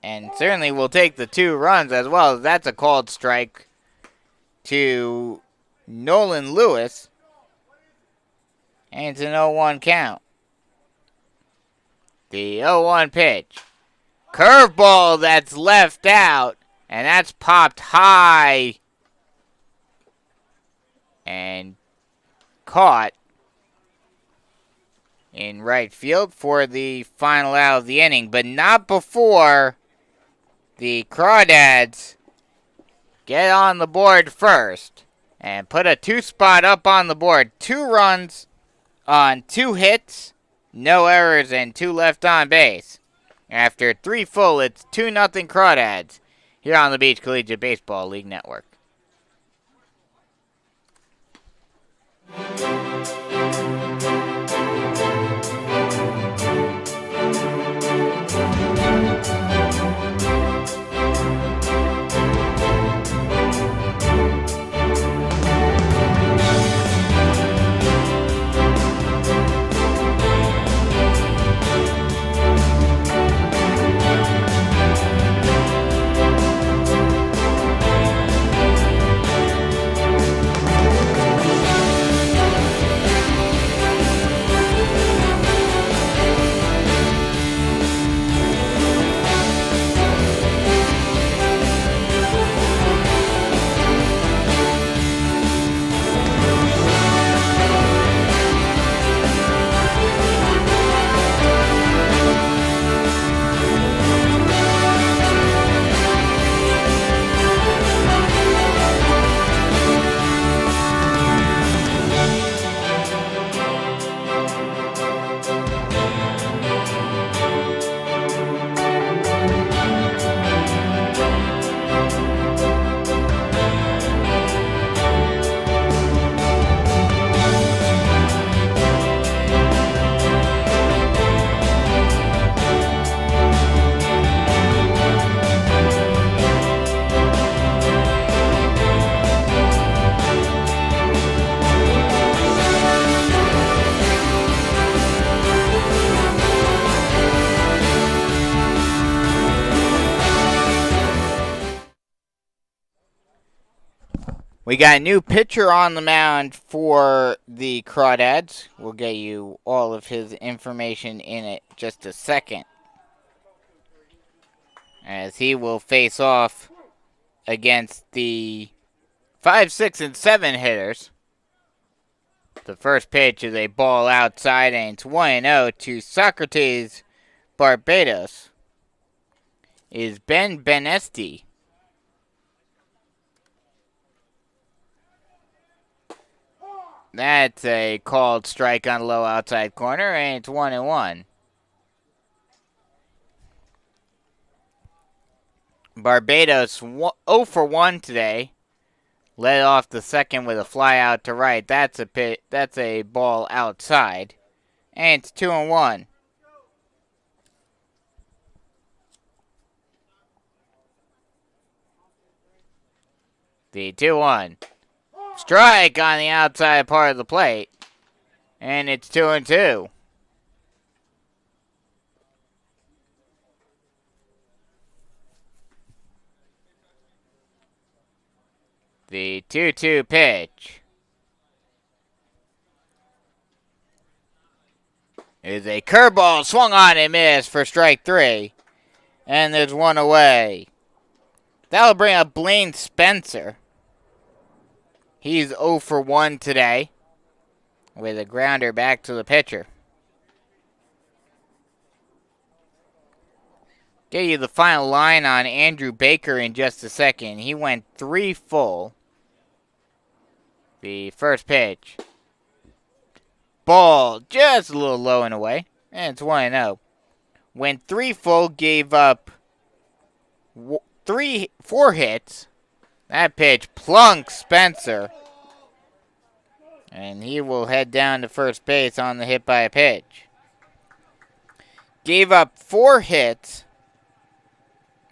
and certainly will take the 2 runs as well. That's a called strike to Nolan Lewis, and it's an 0-1 count. The 0-1 pitch. Curveball that's left out, and that's popped high and caught in right field for the final out of the inning, but not before the Crawdads get on the board first and put a 2 spot up on the board. 2 runs on 2 hits, no errors, and 2 left on base. After 3 full, it's 2-0 Crawdads here on the Beach Collegiate Baseball League Network. We got a new pitcher on the mound for the Crawdads. We'll get you all of his information in it just a second, as he will face off against the 5, 6, and 7 hitters. The first pitch is a ball outside, and it's 1-0 to Socrates Barbados. Is Ben Benesti. That's a called strike on the low outside corner, and it's 1-1. Barbados 0 for 1 today. Led off the second with a fly out to right. That's a ball outside, and it's 2-1. The 2-1. Strike on the outside part of the plate. And it's 2-2. The 2-2 pitch is a curveball swung on and missed for strike 3. And there's one away. That'll bring up Blaine Spencer. He's 0 for 1 today with a grounder back to the pitcher. Get you the final line on Andrew Baker in just a second. He went 3 full. The first pitch. Ball just a little low and away. And it's 1-0. Went 3 full, gave up 4 hits. That pitch plunks Spencer. And he will head down to first base on the hit by a pitch. Gave up 4 hits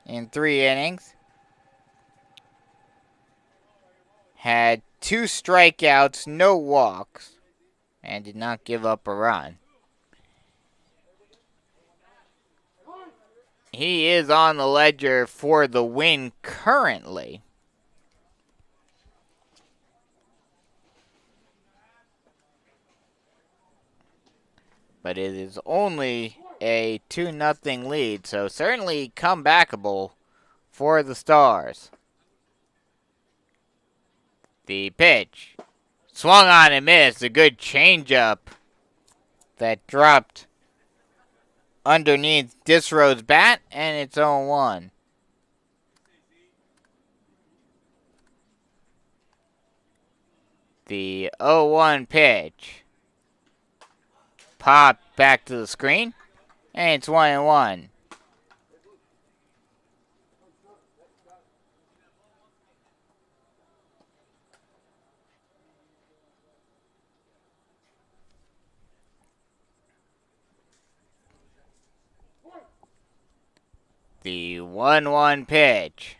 in 3 innings. Had 2 strikeouts, no walks, and did not give up a run. He is on the ledger for the win currently. But it is only a 2-0 lead, so certainly comebackable for the Stars. The pitch. Swung on and missed. A good changeup that dropped underneath Disro's bat, and it's 0-1. The 0-1 pitch. Popped back to the screen, and it's 1-1. The 1-1 pitch.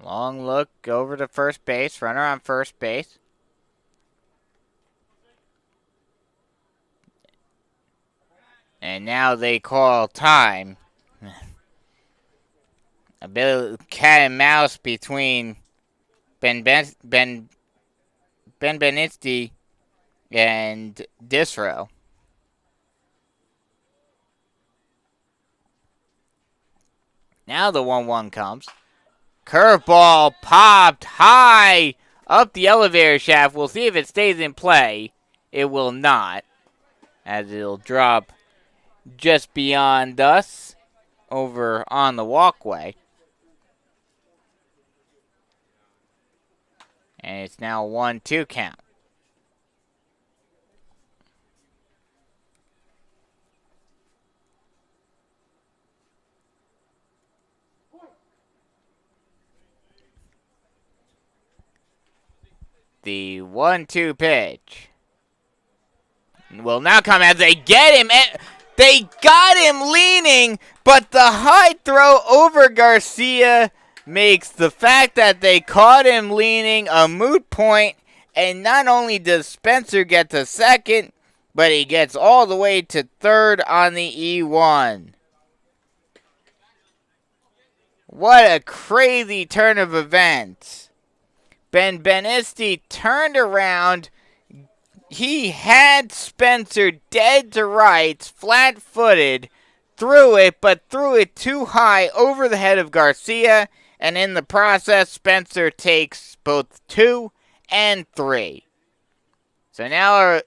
Long look over to first base. Runner on first base. And now they call time. A bit of cat and mouse between Ben Benisti and Disro. Now the 1-1 comes. Curveball popped high up the elevator shaft. We'll see if it stays in play. It will not, as it'll drop just beyond us over on the walkway. And it's now 1-2 count. The 1-2 pitch will now come as they get him. They got him leaning, but the high throw over Garcia makes the fact that they caught him leaning a moot point. And not only does Spencer get to second, but he gets all the way to third on the E1. What a crazy turn of events. Ben Benisti turned around. He had Spencer dead to rights, flat-footed, threw it, but threw it too high over the head of Garcia, and in the process, Spencer takes both 2 and 3. So now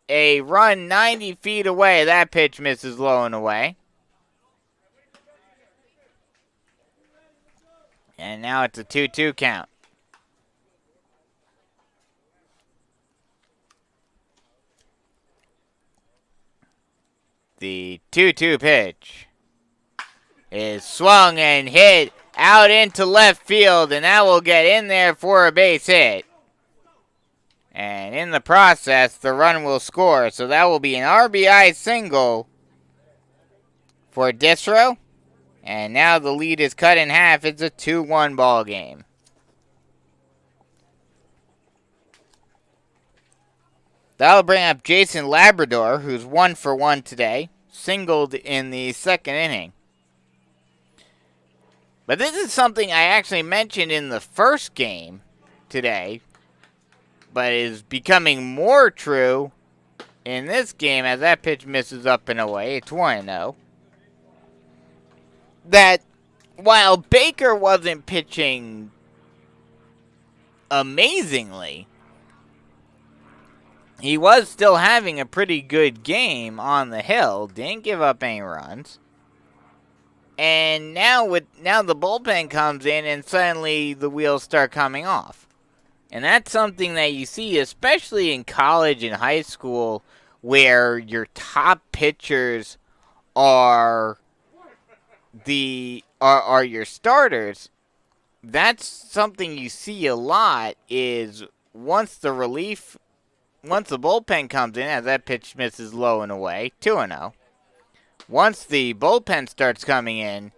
a run 90 feet away. That pitch misses low and away. And now it's a 2-2 count. The 2-2 pitch is swung and hit out into left field, and that will get in there for a base hit. And in the process, the run will score, so that will be an RBI single for Disro. And now the lead is cut in half. It's a 2-1 ball game. That'll bring up Jason Labrador, who's 1 for 1 today. Singled in the second inning. But this is something I actually mentioned in the first game today, but is becoming more true in this game as that pitch misses up and away. It's 1-0. That while Baker wasn't pitching amazingly, he was still having a pretty good game on the hill. Didn't give up any runs. And now the bullpen comes in and suddenly the wheels start coming off. And that's something that you see especially in college and high school where your top pitchers are your starters. That's something you see a lot is once the bullpen comes in, as that pitch misses low and away, 2-0. Once the bullpen starts coming in,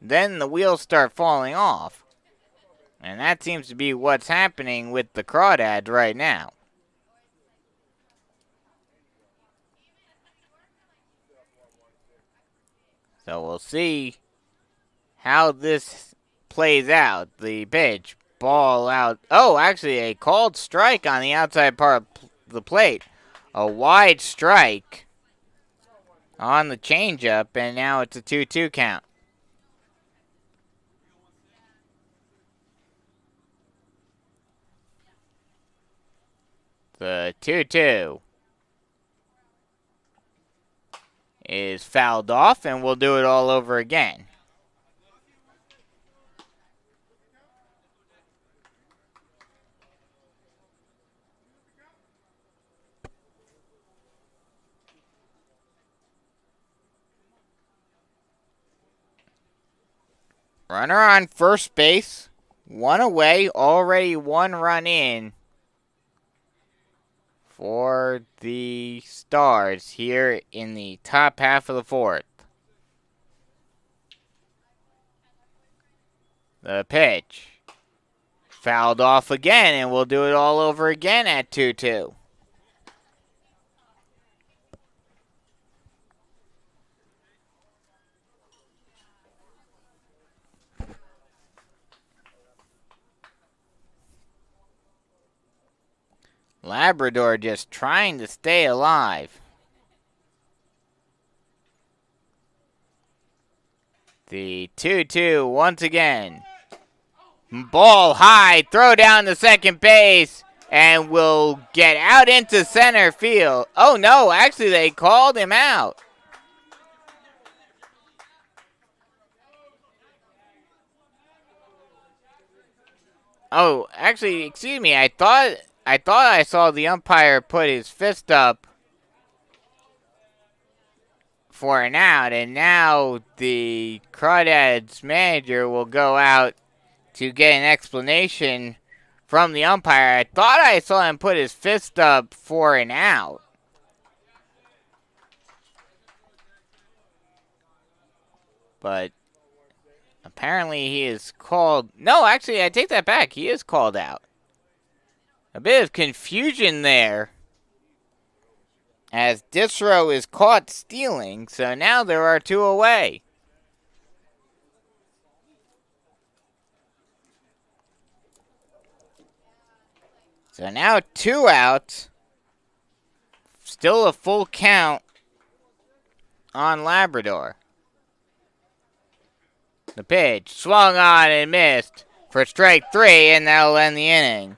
then the wheels start falling off. And that seems to be what's happening with the Crawdads right now. So we'll see how this plays out. The pitch, ball out. Oh, actually a called strike on the outside part of the plate. A wide strike on the changeup, and now it's a 2-2 count. The 2-2 is fouled off, and we'll do it all over again. Runner on first base, one away, already 1 run in for the Stars here in the top half of the 4th. The pitch, fouled off again, and we'll do it all over again at 2-2. Labrador just trying to stay alive. The 2-2 once again. Ball high, throw down to second base, and will get out into center field. Oh no, actually they called him out. Oh, actually, excuse me, I thought I saw the umpire put his fist up for an out, and now the Crawdads manager will go out to get an explanation from the umpire. I thought I saw him put his fist up for an out. But apparently he is called... No, actually, I take that back. He is called out. A bit of confusion there, as Disrow is caught stealing, so now there are 2 away. So now 2 outs. Still a full count on Labrador. The pitch swung on and missed for strike 3, and that'll end the inning.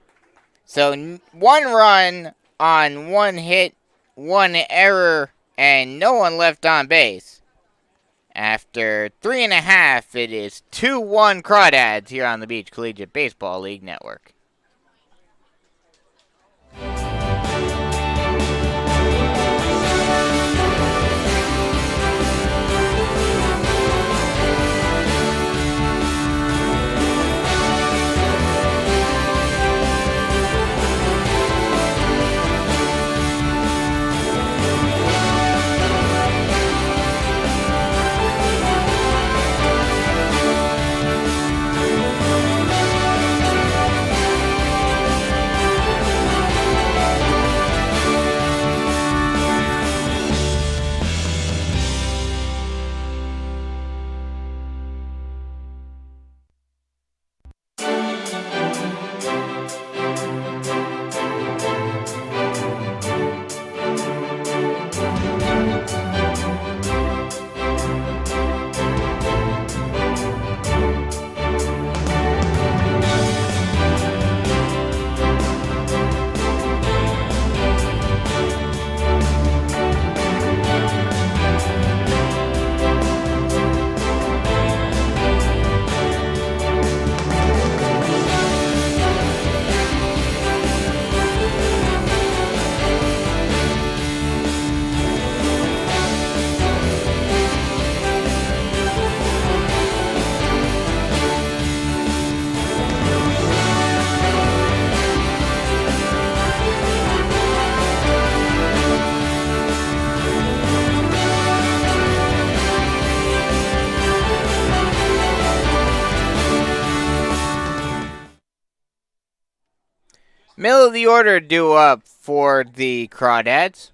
So 1 run on 1 hit, 1 error, and no one left on base. After 3.5, it is 2-1 Crawdads here on the Beach Collegiate Baseball League Network. Middle of the order due up for the Crawdads.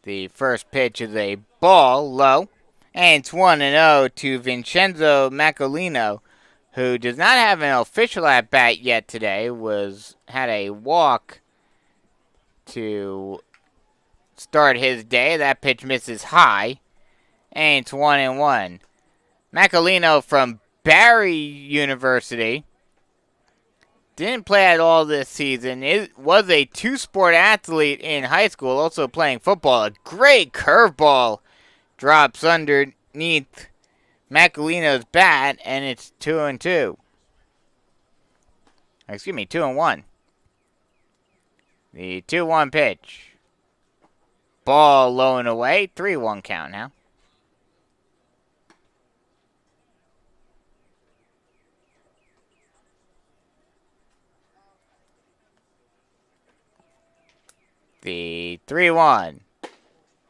The first pitch is a ball low, and it's 1-0 to Vincenzo Macolino, who does not have an official at bat yet today. Had a walk to start his day. That pitch misses high, and it's 1-1. Macolino from Barry University didn't play at all this season. It was a two-sport athlete in high school, also playing football. A great curveball drops underneath Macolino's bat, and it's 2-2. Excuse me, 2-1. The 2-1 pitch. Ball low and away. 3-1 count now. The 3-1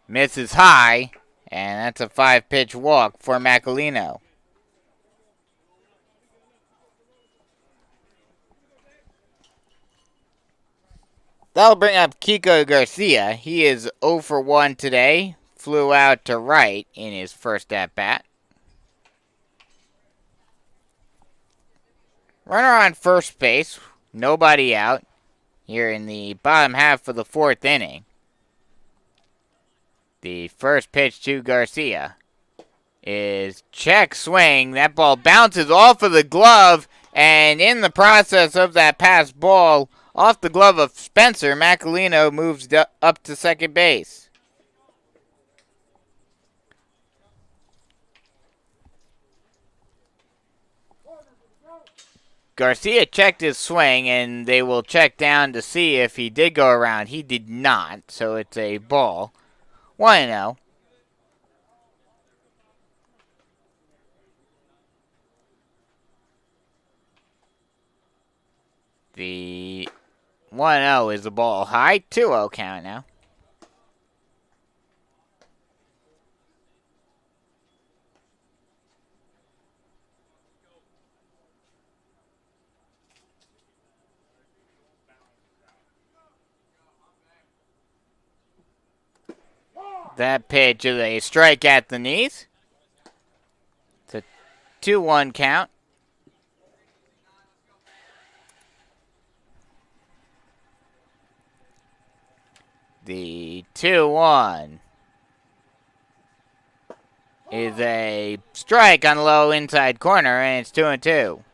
misses high, and that's a 5-pitch walk for Macolino. That'll bring up Kiko Garcia. He is 0 for 1 today. Flew out to right in his first at-bat. Runner on first base. Nobody out. Here in the bottom half of the fourth inning. The first pitch to Garcia is check swing. That ball bounces off of the glove, and in the process of that pass ball off the glove of Spencer, Macolino moves up to second base. Garcia checked his swing, and they will check down to see if he did go around. He did not, so it's a ball. 1-0. The 1-0 is the ball high. 2-0 count now. That pitch is a strike at the knees. It's a 2-1 count. The 2-1 is a strike on the low inside corner, and it's 2-2.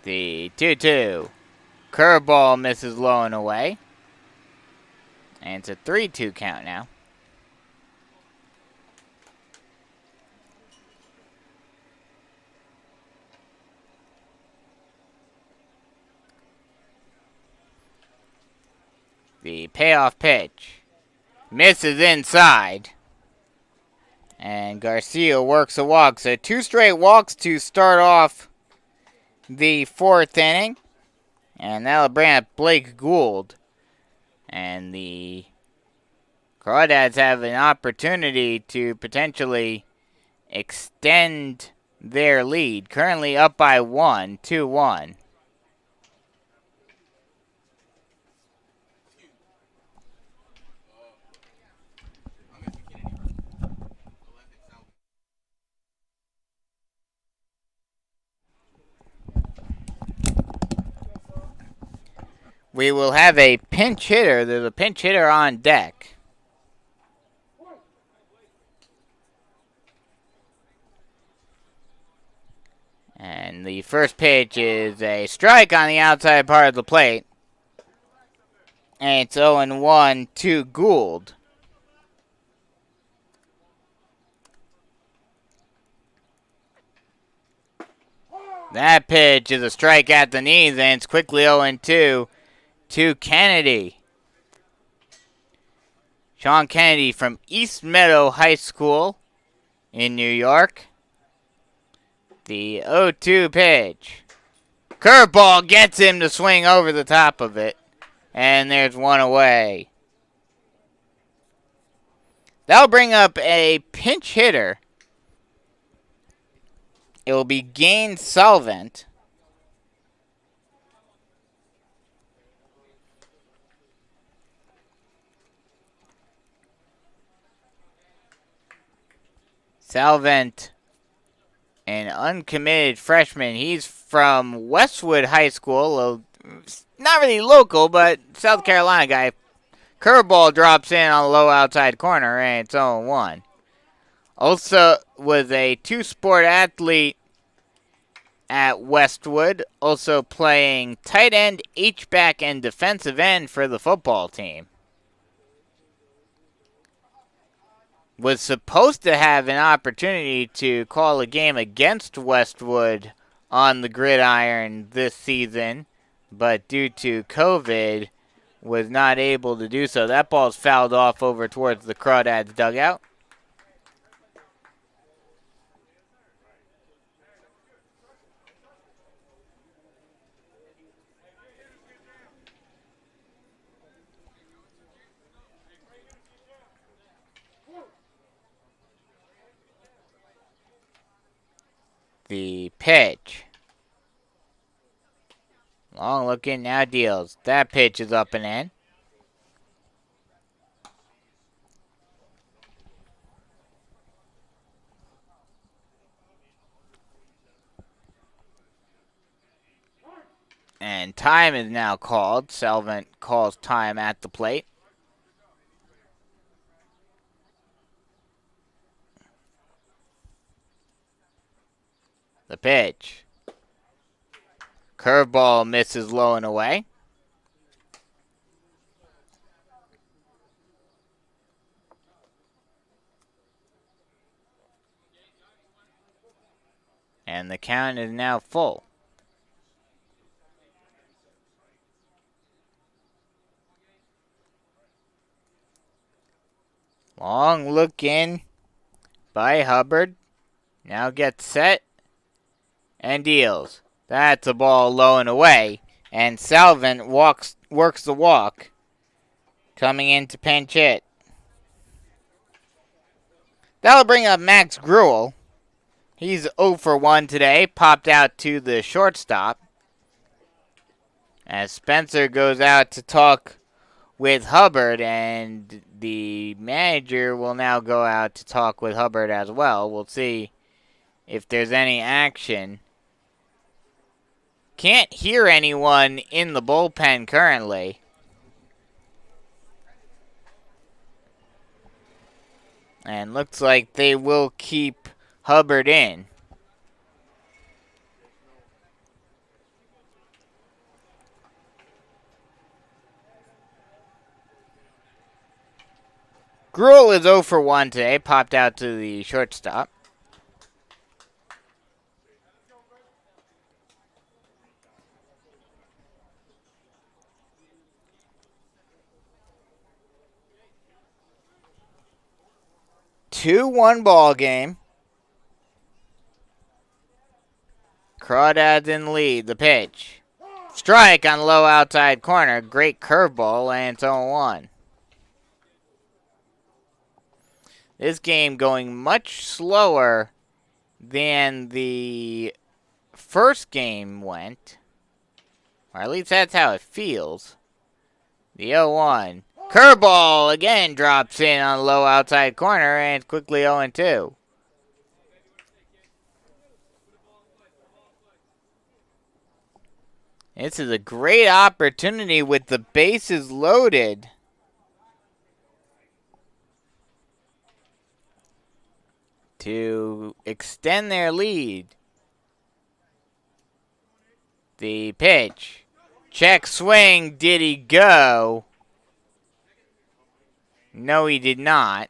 The 2-2. Curveball misses low and away. And it's a 3-2 count now. The payoff pitch misses inside. And Garcia works a walk. So 2 straight walks to start off the fourth inning. And that'll bring up Blake Gould. And the Crawdads have an opportunity to potentially extend their lead. Currently up by 1, 2-1. We will have a pinch hitter. There's a pinch hitter on deck. And the first pitch is a strike on the outside part of the plate. And it's 0-1 to Gould. That pitch is a strike at the knees, and it's quickly 0-2 to Kennedy. Sean Kennedy from East Meadow High School in New York. The 0-2 pitch. Curveball gets him to swing over the top of it. And there's one away. That'll bring up a pinch hitter. It will be Gain Solvent. Solvent, an uncommitted freshman. He's from Westwood High School. Not really local, but South Carolina guy. Curveball drops in on the low outside corner, and it's 0-1. Also was a two-sport athlete at Westwood, also playing tight end, H-back, and defensive end for the football team. Was supposed to have an opportunity to call a game against Westwood on the gridiron this season, but due to COVID, was not able to do so. That ball's fouled off over towards the Crawdads dugout. The pitch. Long looking, now deals. That pitch is up and in. And time is now called. Selvent calls time at the plate. The pitch. Curveball misses low and away. And the count is now full. Long look in by Hubbard. Now gets set and deals. That's a ball low and away. And Salvant works the walk. Coming in to pinch hit. That'll bring up Max Gruel. He's 0 for 1 today. Popped out to the shortstop. As Spencer goes out to talk with Hubbard, and the manager will now go out to talk with Hubbard as well. We'll see if there's any action. Can't hear anyone in the bullpen currently. And looks like they will keep Hubbard in. Gruel is 0 for 1 today. Popped out to the shortstop. Two-one ball game. Crawdads in the lead. The pitch. Strike on the low outside corner. Great curveball, and it's 0-1. This game going much slower than the first game went. Or at least that's how it feels. The 0-1. Curveball again drops in on the low outside corner, and it's quickly 0-2. This is a great opportunity with the bases loaded. To extend their lead. The pitch. Check swing. Did he go? No, he did not.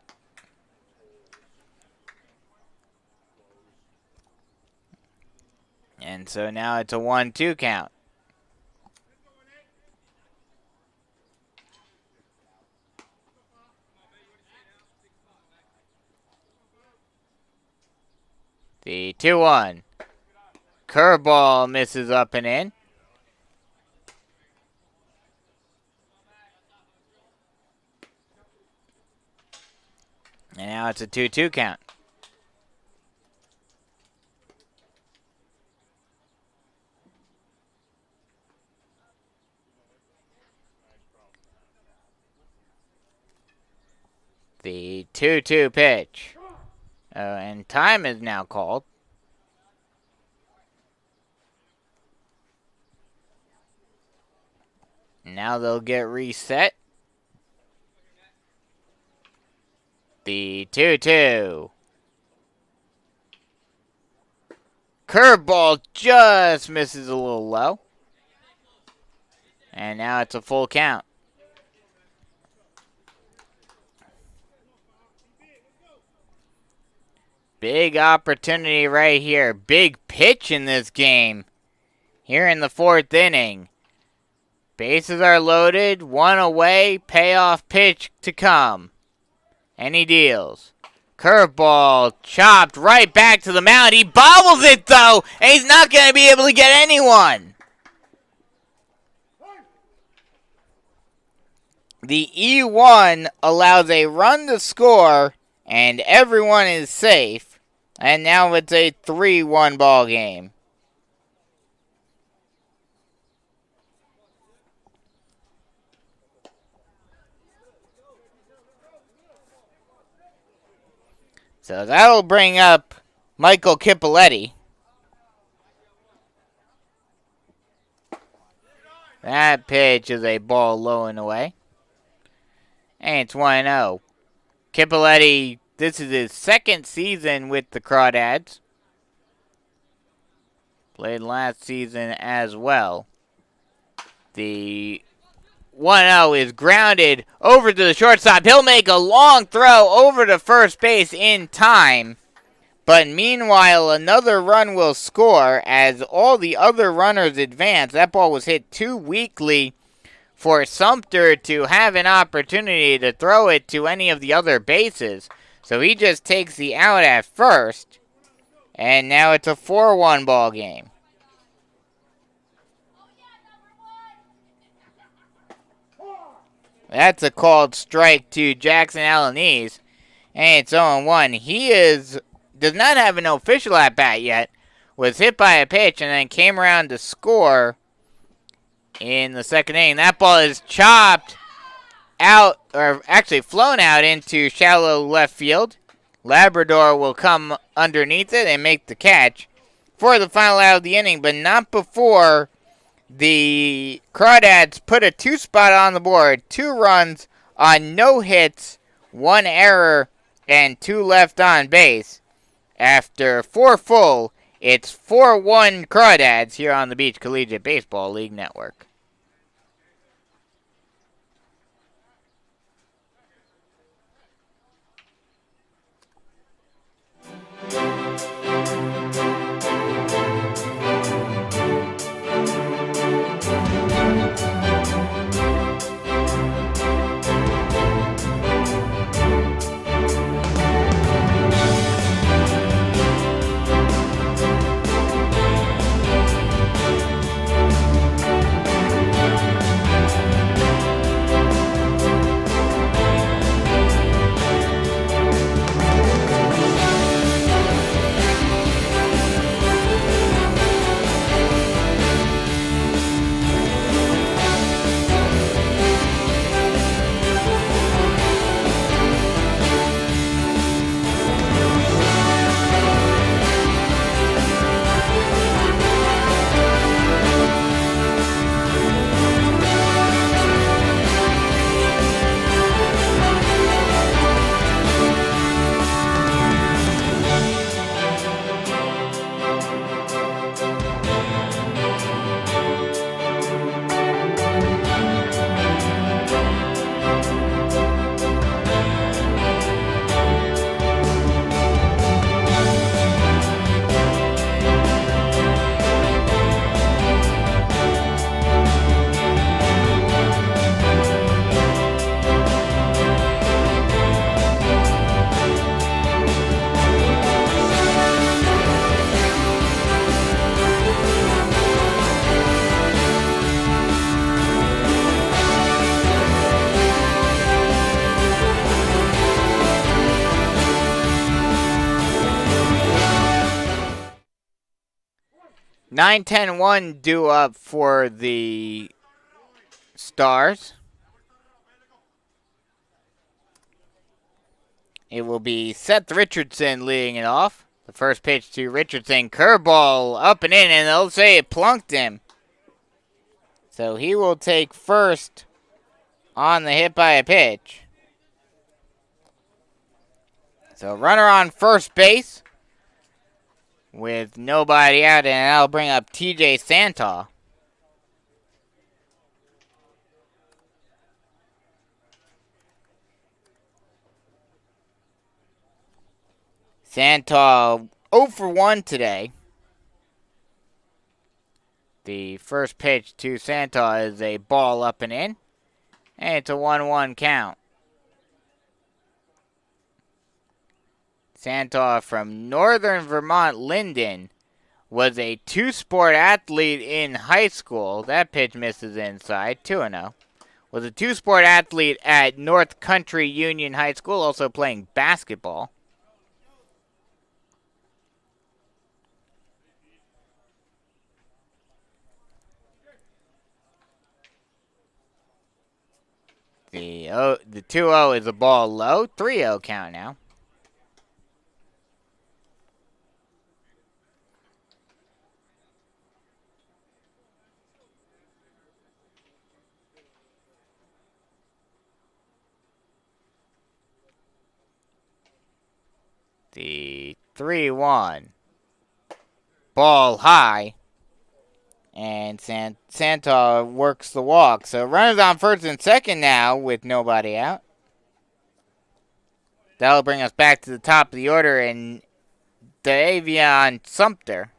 And so now it's a 1-2 count. The 2-1. Curveball misses up and in. And now it's a 2-2 count. The 2-2 pitch. And time is now called. Now they'll get reset. The 2-2. Curveball just misses a little low. And now it's a full count. Big opportunity right here. Big pitch in this game. Here in the 4th inning. Bases are loaded. One away. Payoff pitch to come. And he deals. Curveball chopped right back to the mound. He bobbles it though. And he's not going to be able to get anyone. The E1 allows a run to score. And everyone is safe. And now it's a 3-1 ball game. So that'll bring up Michael Cappelletti. That pitch is a ball low and away. And it's 1-0. Cappelletti, this is his 2nd season with the Crawdads. Played last season as well. The 1-0 is grounded over to the shortstop. He'll make a long throw over to first base in time. But meanwhile, another run will score as all the other runners advance. That ball was hit too weakly for Sumter to have an opportunity to throw it to any of the other bases. So he just takes the out at first. And now it's a 4-1 ball game. That's a called strike to Jackson Alanese. And it's 0-1. He does not have an official at-bat yet. Was hit by a pitch and then came around to score in the 2nd inning. That ball is chopped out, or actually flown out into shallow left field. Labrador will come underneath it and make the catch for the final out of the inning, but not before the Crawdads put a 2-spot on the board. 2 runs on no hits, 1 error, and 2 left on base. After 4 full, it's 4-1 Crawdads here on the Beach Collegiate Baseball League Network. 9-10-1 due up for the Stars. It will be Seth Richardson leading it off. The first pitch to Richardson, curveball up and in, and they'll say it plunked him. So he will take first on the hit by a pitch. So runner on first base with nobody out, and that'll bring up TJ Santaw. Santaw 0 for 1 today. The first pitch to Santaw is a ball up and in, and it's a 1-1 count. Santaw from Northern Vermont, Linden, was a two-sport athlete in high school. That pitch misses inside, 2-0. Was a two-sport athlete at North Country Union High School, also playing basketball. The 2-0 is a ball low. 3-0 count now. The 3-1. Ball high. And Santaw works the walk. So runners on first and second now with nobody out. That'll bring us back to the top of the order, and Davion Sumter.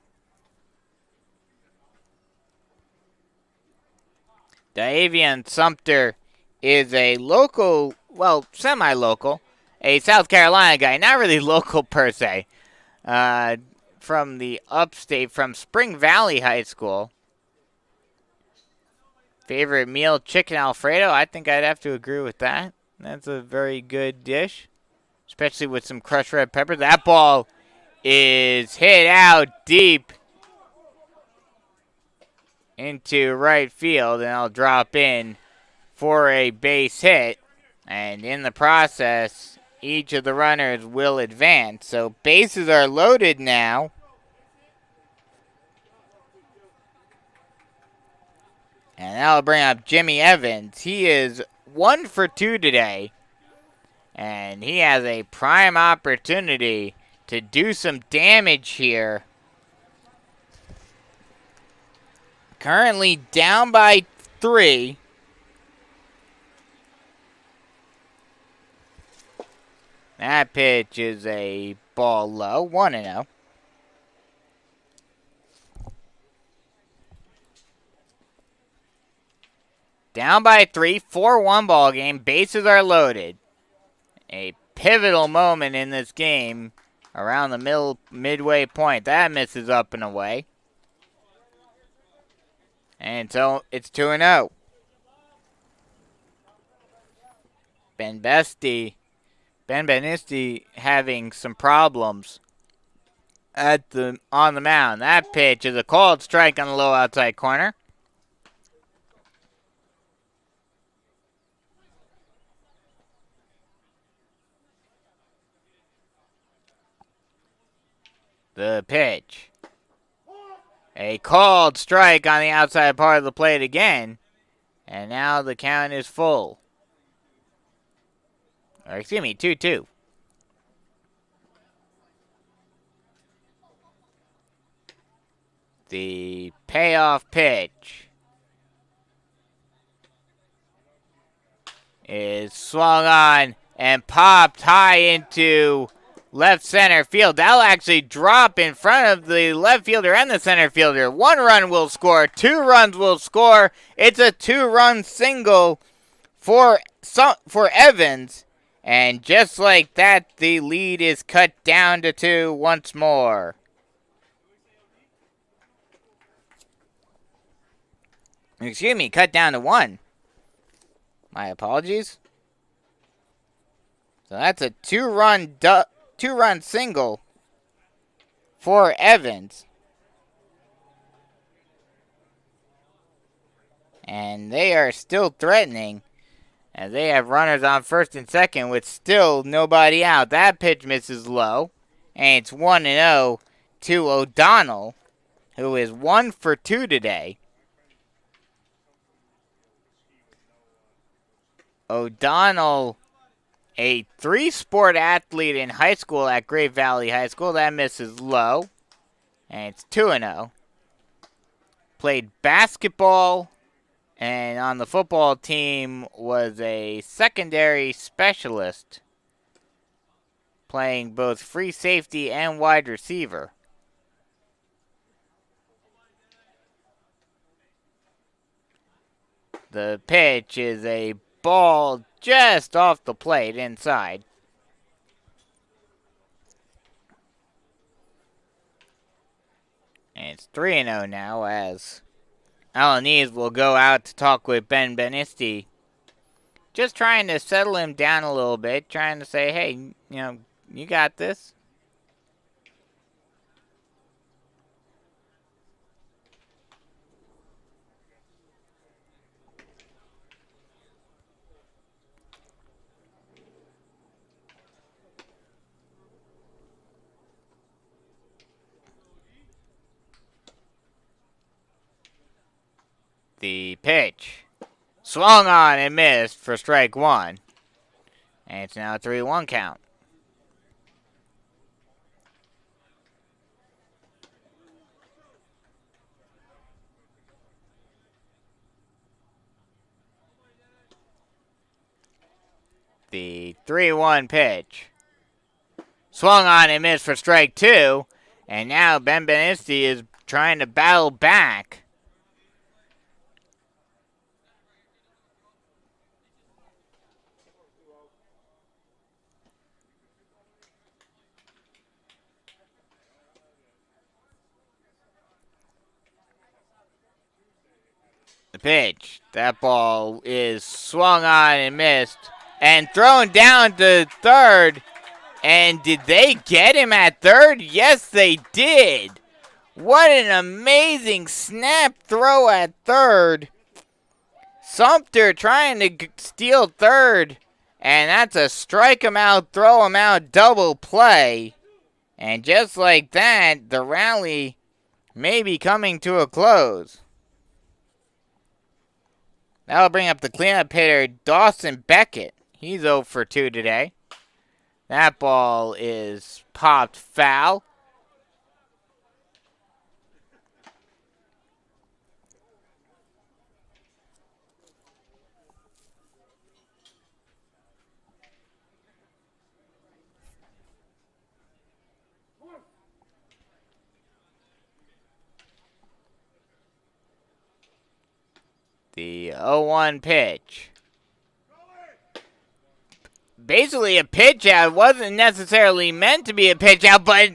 Davion Sumter is a local, well, semi-local, a South Carolina guy. Not really local per se. From the upstate, from Spring Valley High School. Favorite meal, chicken Alfredo. I think I'd have to agree with that. That's a very good dish, especially with some crushed red pepper. That ball is hit out deep into right field, and I'll drop in for a base hit. And in the process, each of the runners will advance. So bases are loaded now. And that'll bring up Jimmy Evans. He is 1 for 2 today. And he has a prime opportunity to do some damage here. Currently down by 3. That pitch is a ball low. 1-0. Down by 3, 4-1 ball game. Bases are loaded. A pivotal moment in this game around the midway point. That misses up and away. And so it's 2-0. Ben Benisti having some problems on the mound. That pitch is a called strike on the low outside corner. The pitch. A called strike on the outside part of the plate again. And now the count is full. Or excuse me, 2-2. The payoff pitch is swung on and popped high into left center field. That'll actually drop in front of the left fielder and the center fielder. 1 run will score. 2 runs will score. It's a 2-run single for Evans. And just like that, the lead is cut down to 2 once more. Excuse me, cut down to 1. My apologies. So that's a 2-run single for Evans. And they are still threatening. And they have runners on first and second with still nobody out. That pitch misses low. And it's 1-0 to O'Donnell, who is 1 for 2 today. O'Donnell, a three-sport athlete in high school at Great Valley High School. That misses low. And it's 2-0. Played basketball, and on the football team was a secondary specialist, playing both free safety and wide receiver. The pitch is a ball just off the plate inside. And it's 3-0 now, as Alanis will go out to talk with Ben Benisti. Just trying to settle him down a little bit, trying to say, hey, you got this. The pitch swung on and missed for strike one. And it's now a 3-1 count. The 3-1 pitch swung on and missed for strike two. And now Ben Benisti is trying to battle back. The pitch. That ball is swung on and missed. And thrown down to third. And did they get him at third? Yes, they did. What an amazing snap throw at third. Sumter trying to steal third. And that's a strike him out, throw him out double play. And just like that, the rally may be coming to a close. That'll bring up the cleanup hitter, Dawson Beckett. He's 0 for 2 today. That ball is popped foul. The 0-1 pitch. Basically a pitch out. Wasn't necessarily meant to be a pitch out, but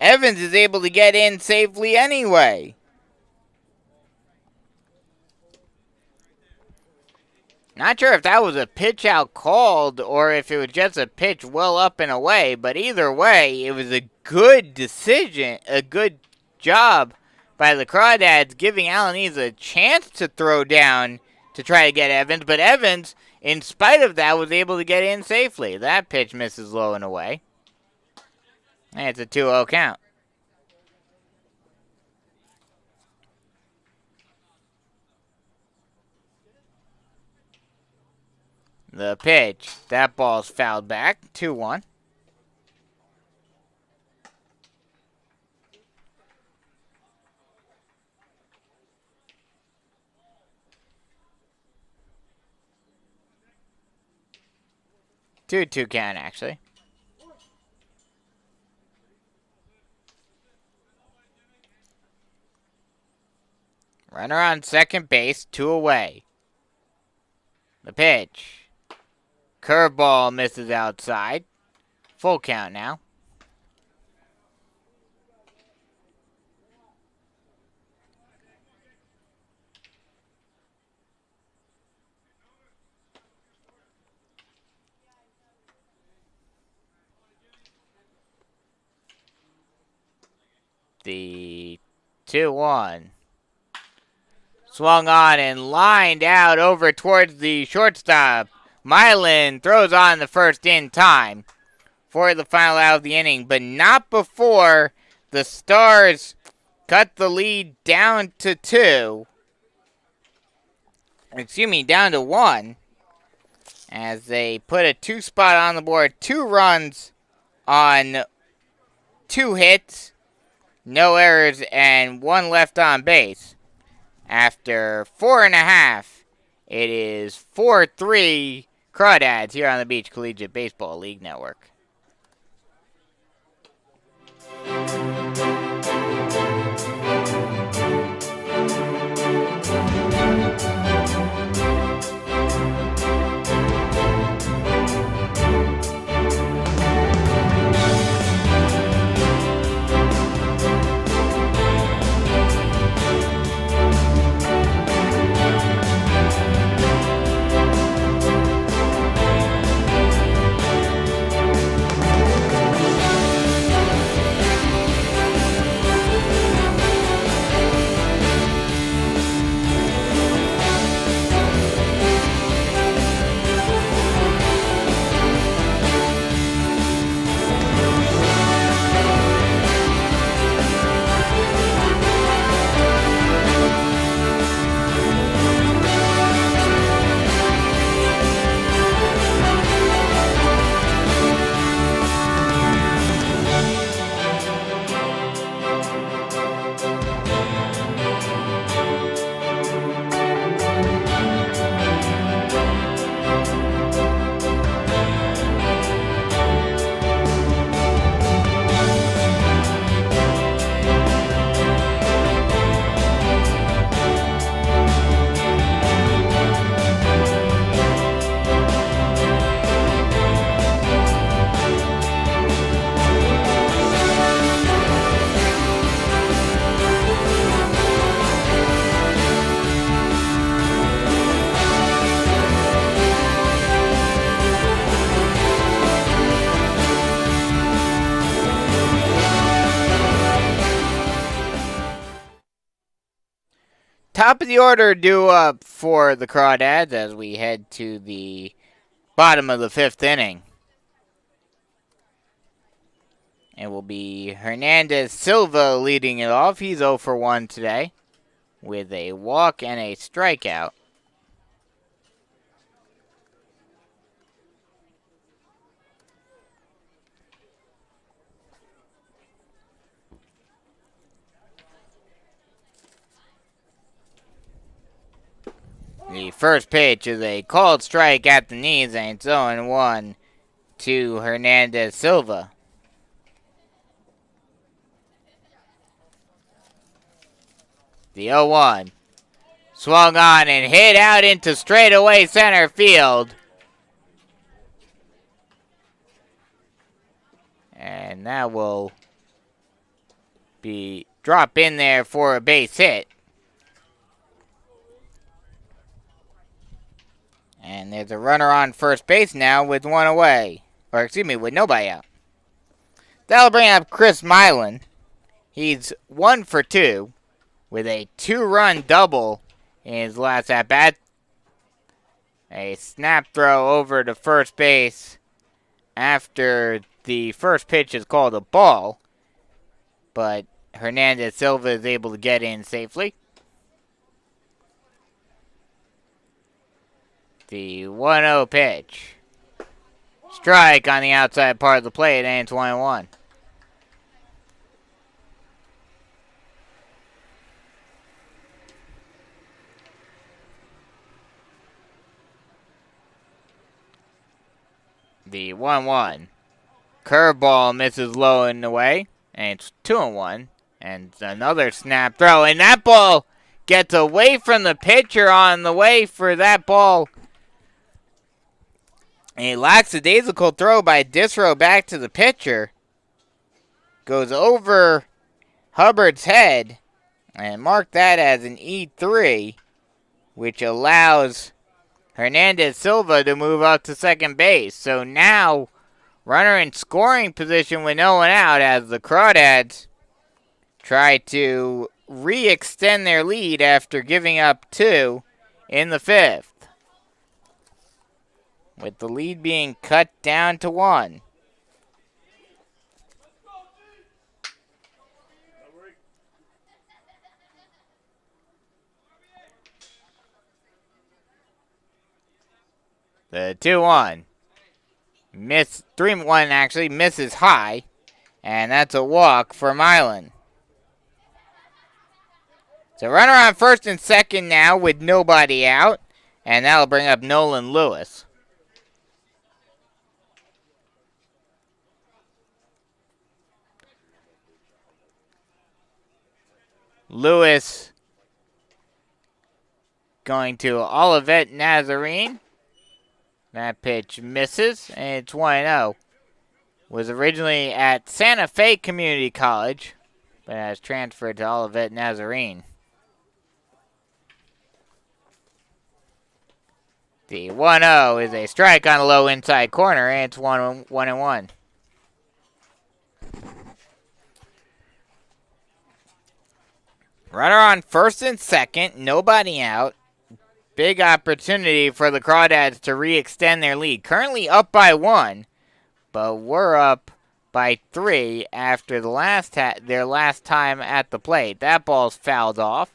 Evans is able to get in safely anyway. Not sure if that was a pitch out called or if it was just a pitch well up and away, but either way, it was a good decision, a good job by the Crawdads, giving Alanis a chance to throw down to try to get Evans, but Evans, in spite of that, was able to get in safely. That pitch misses low and away. And it's a 2-0 count. The pitch, that ball's fouled back, 2-1. 2-2 count, actually. Runner on second base, 2 away. The pitch. Curveball misses outside. Full count now. The 2-1. Swung on and lined out over towards the shortstop. Mylan throws on the first in time for the final out of the inning, but not before the Stars cut the lead down to 2. Down to 1. As they put a 2 spot on the board. 2 runs on 2 hits, no errors, and 1 left on base. After 4.5, it is 4-3 Crawdads here on the Beach Collegiate Baseball League Network. Top of the order due up for the Crawdads as we head to the bottom of the 5th inning. It will be Hernandez Silva leading it off. He's 0 for 1 today with a walk and a strikeout. The first pitch is a called strike at the knees, and it's 0-1 to Hernandez Silva. The 0-1 swung on and hit out into straightaway center field. And that will be drop in there for a base hit. And there's a runner on first base now with one away. With nobody out. That'll bring up Chris Mylan. He's 1 for 2 with a 2-run double in his last at-bat. A snap throw over to first base after the first pitch is called a ball. But Hernandez Silva is able to get in safely. The 1-0 pitch. Strike on the outside part of the plate, and it's 1-1. The 1-1. Curveball misses low and away, and it's 2-1. And another snap throw, and that ball gets away from the pitcher on the way for that ball. A lackadaisical throw by Disrow back to the pitcher. Goes over Hubbard's head. And mark that as an E3. Which allows Hernandez Silva to move up to second base. So now, runner in scoring position with no one out as the Crawdads try to re-extend their lead after giving up 2 in the 5th, with the lead being cut down to 1. The 2-1. 3-1 actually misses high, and that's a walk for Milan. So runner on first and second now with nobody out, and that'll bring up Nolan Lewis. Lewis going to Olivet Nazarene. That pitch misses, and it's 1-0. Was originally at Santa Fe Community College, but has transferred to Olivet Nazarene. The 1-0 is a strike on a low inside corner, and it's 1-1. Runner on first and second, nobody out. Big opportunity for the Crawdads to re-extend their lead. Currently up by 1, but we're up by 3 after their last time at the plate. That ball's fouled off,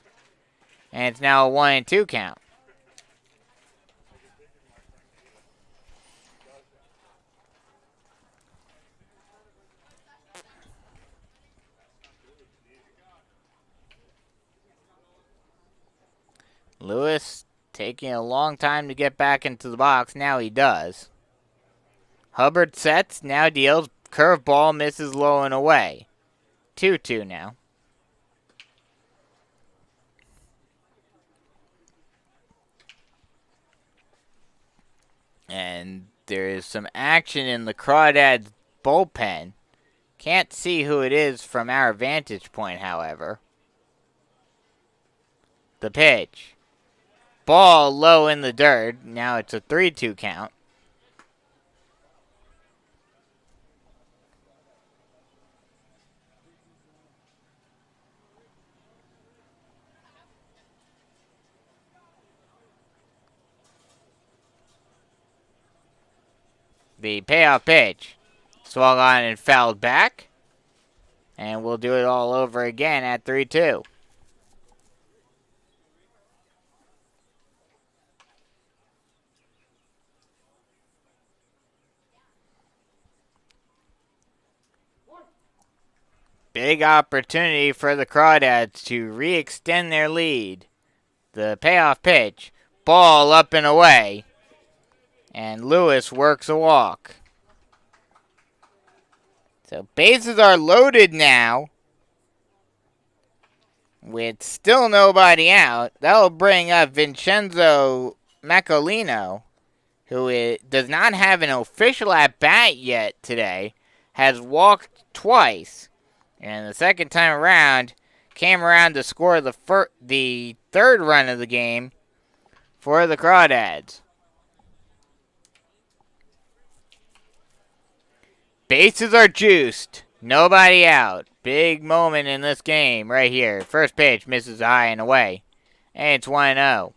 and it's now a 1-2 count. Lewis taking a long time to get back into the box. Now he does. Hubbard sets, now deals. Curveball misses low and away. 2-2 now. And there is some action in the Crawdads bullpen. Can't see who it is from our vantage point, however. The pitch. Ball low in the dirt. Now it's a 3-2 count. The payoff pitch. Swung on and fouled back. And we'll do it all over again at 3-2. Big opportunity for the Crawdads to re-extend their lead. The payoff pitch. Ball up and away. And Lewis works a walk. So bases are loaded now. With still nobody out. That'll bring up Vincenzo Macolino, who does not have an official at-bat yet today. Has walked twice. And the second time around, came around to score the third run of the game for the Crawdads. Bases are juiced. Nobody out. Big moment in this game right here. First pitch misses high and away. And it's 1-0.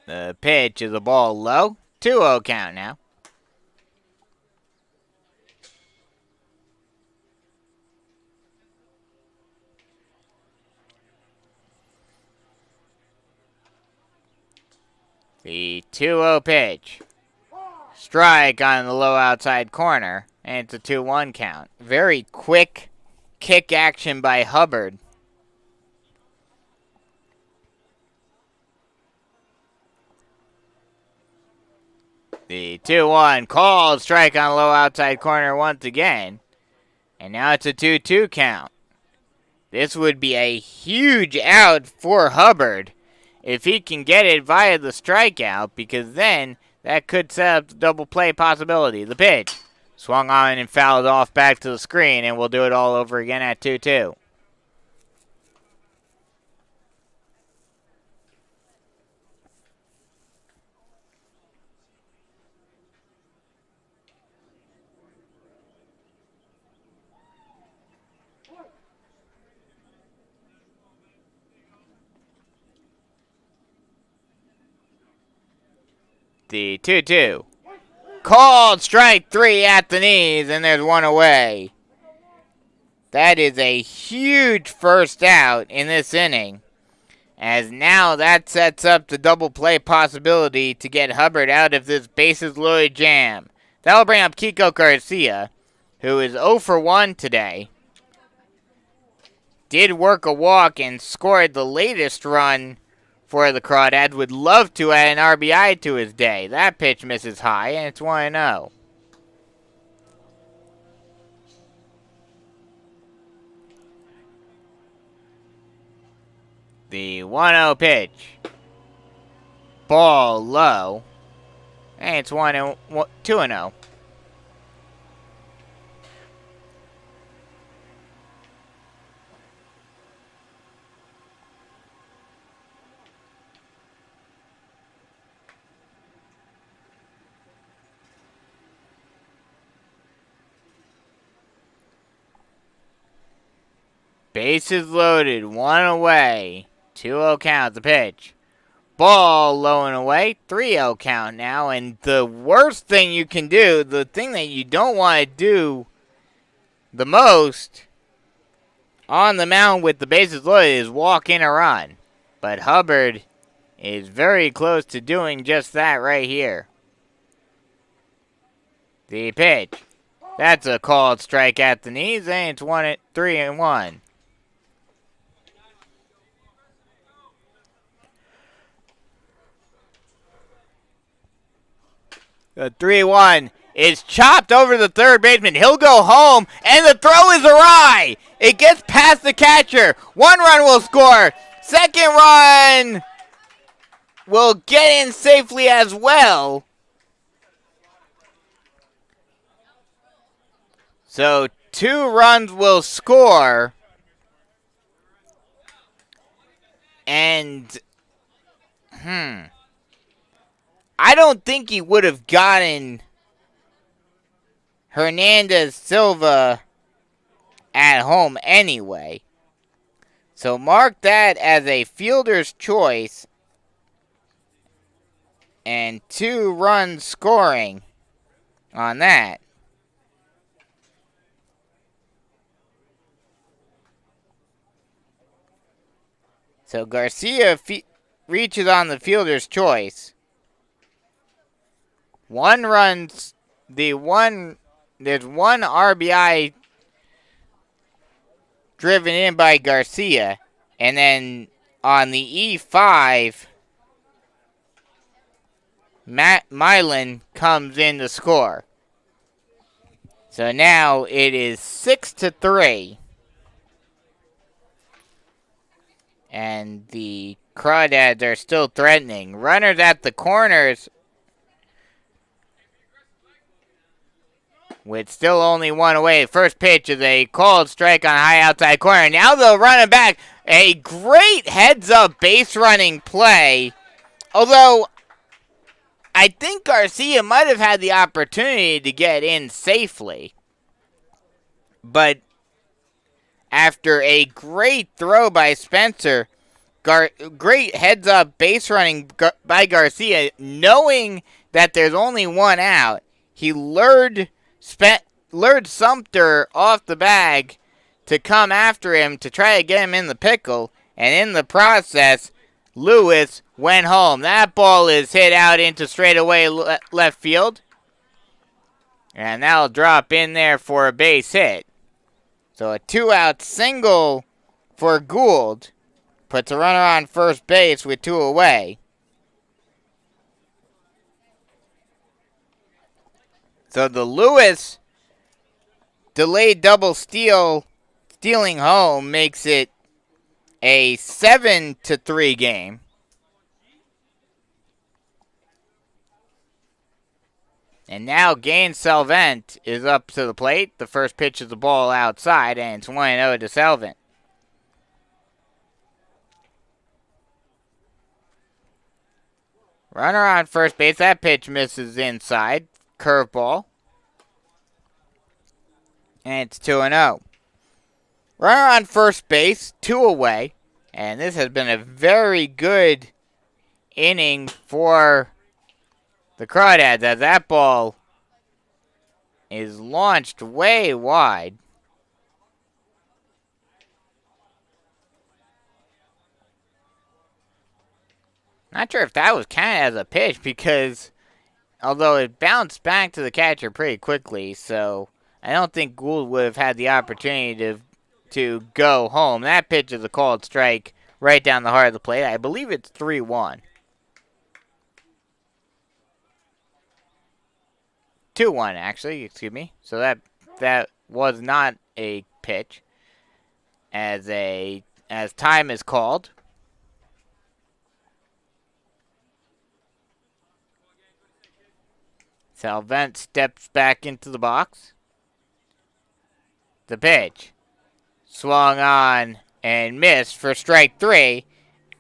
The pitch is a ball low. 2-0 count now. The 2-0 pitch. Strike on the low outside corner. And it's a 2-1 count. Very quick kick action by Hubbard. The 2-1 called, strike on the low outside corner once again. And now it's a 2-2 count. This would be a huge out for Hubbard if he can get it via the strikeout, because then that could set up the double play possibility. The pitch swung on and fouled off back to the screen, and we'll do it all over again at 2-2. The 2-2. Called strike 3 at the knees, and there's one away. That is a huge first out in this inning, as now that sets up the double play possibility to get Hubbard out of this bases loaded jam. That'll bring up Kiko Garcia, who is 0 for 1 today. Did work a walk and scored the latest run for the Crawdads. Would love to add an RBI to his day. That pitch misses high, and it's 1-0. The 1-0 pitch. Ball low. And it's 2-0. Bases loaded, 1 away. 2-0 count, the pitch. Ball low and away, 3-0 count now. And the worst thing you can do, the thing that you don't want to do the most on the mound with the bases loaded is walk in a run. But Hubbard is very close to doing just that right here. The pitch. That's a called strike at the knees, and it's 3-1. The 3-1 is chopped over the third baseman. He'll go home, and the throw is awry. It gets past the catcher. 1 run will score. Second run will get in safely as well. So 2 runs will score. And, I don't think he would have gotten Hernandez Silva at home anyway. So mark that as a fielder's choice. And 2 runs scoring on that. So Garcia reaches on the fielder's choice. 1 runs, there's 1 RBI driven in by Garcia, and then on the E5, Matt Milan comes in to score. So now it is 6-3, and the Crawdads are still threatening. Runners at the corners, with still only 1 away. First pitch is a called strike on a high outside corner. Now they'll run it back. A great heads-up base running play. Although, I think Garcia might have had the opportunity to get in safely. But after a great throw by Spencer, great heads-up base running by Garcia, knowing that there's only 1 out, he lured Sumter off the bag to come after him to try to get him in the pickle, and in the process, Lewis went home. That ball is hit out into straightaway left field, and that'll drop in there for a base hit. So a 2-out single for Gould puts a runner on first base with 2 away. So the Lewis delayed double stealing home makes it a 7-3 game. And now Gaines Salvent is up to the plate. The first pitch is the ball outside, and it's 1-0 to Salvent. Runner on first base. That pitch misses inside. Curveball. And it's 2-0. Runner on first base, 2 away. And this has been a very good inning for the Crawdads as that ball is launched way wide. Not sure if that was counted as a pitch because although it bounced back to the catcher pretty quickly, so I don't think Gould would have had the opportunity to go home. That pitch is a called strike right down the heart of the plate. I believe it's 3-1. 2-1 actually, excuse me. So that was not a pitch as time is called. Salvent steps back into the box. The pitch. Swung on and missed for strike 3.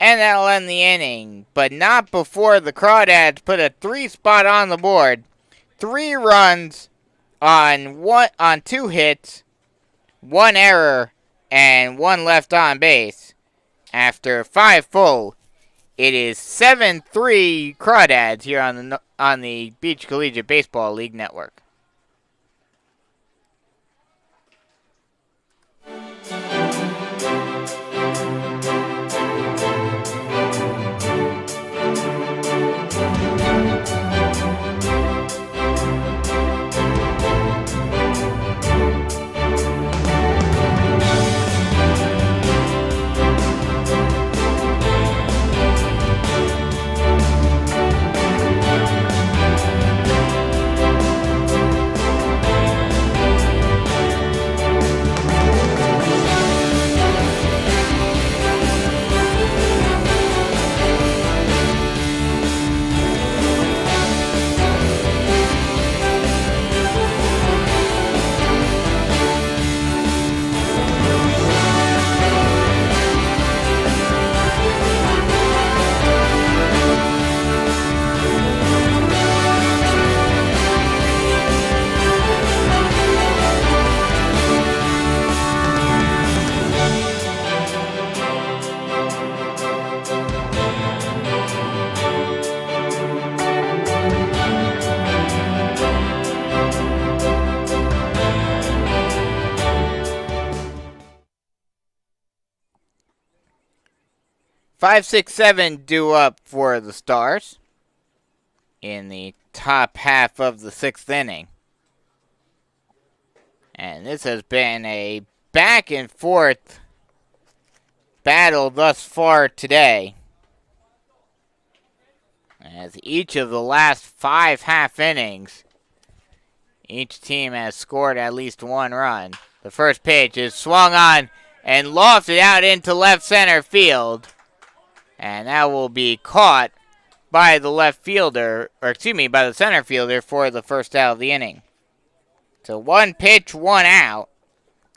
And that'll end the inning. But not before the Crawdads put a 3 spot on the board. 3 runs on 2 hits, 1 error, and 1 left on base. After 5 full, it is 7-3 Crawdads here on the Beach Collegiate Baseball League Network. Five, 6, 7 due up for the Stars in the top half of the 6th inning. And this has been a back and forth battle thus far today, as each of the last 5 half innings, each team has scored at least 1 run. The first pitch is swung on and lofted out into left center field. And that will be caught by the by the center fielder for the first out of the inning. So 1 pitch, 1 out.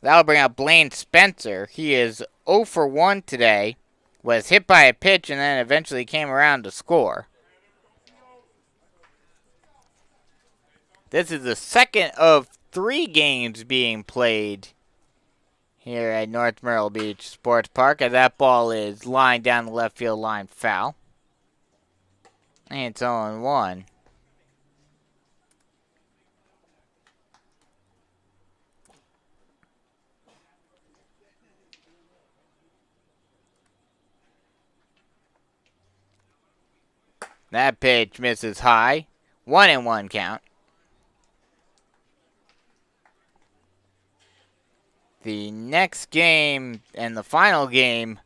That'll bring up Blaine Spencer. He is 0 for 1 today. Was hit by a pitch and then eventually came around to score. This is the second of 3 games being played here at North Myrtle Beach Sports Park, as that ball is lined down the left field line foul. And it's 0-1. That pitch misses high. 1-1 count. The next game and the final game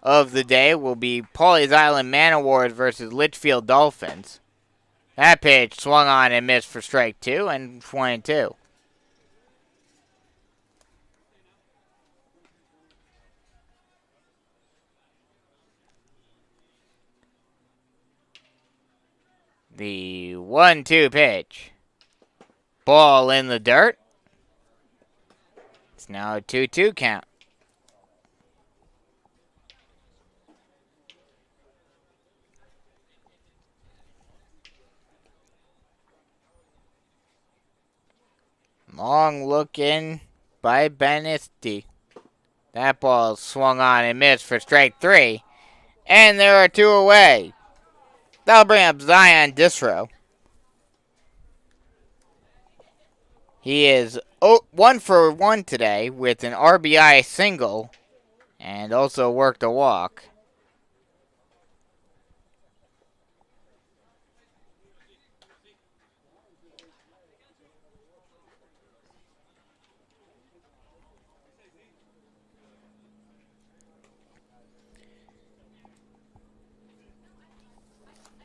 of the day will be Pawleys Island Man Awards versus Litchfield Dolphins. That pitch swung on and missed for strike 2 and 1-2. The 1-2 pitch. Ball in the dirt. It's now a 2-2 count. Long look in by Benisti. That ball swung on and missed for strike 3. And there are 2 away. That'll bring up Zion Disrow. He is 1 for 1 today with an RBI single and also worked a walk.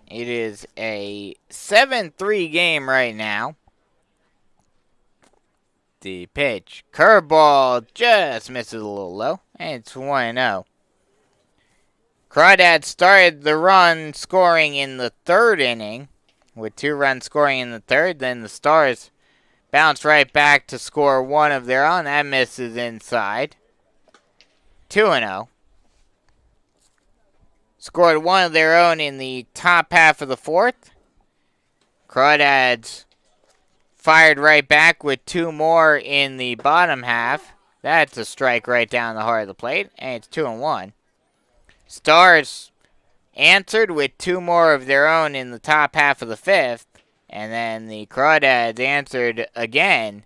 It is a 7-3 game right now. The pitch. Curveball just misses a little low. And it's 1-0. Crawdads started the run scoring in the third inning with 2 runs scoring in the third. Then the Stars bounced right back to score one of their own. That misses inside. 2-0. Scored one of their own in the top half of the fourth. Crawdads fired right back with 2 more in the bottom half. That's a strike right down the heart of the plate, and it's 2-1. Stars answered with 2 more of their own in the top half of the fifth, and then the Crawdads answered again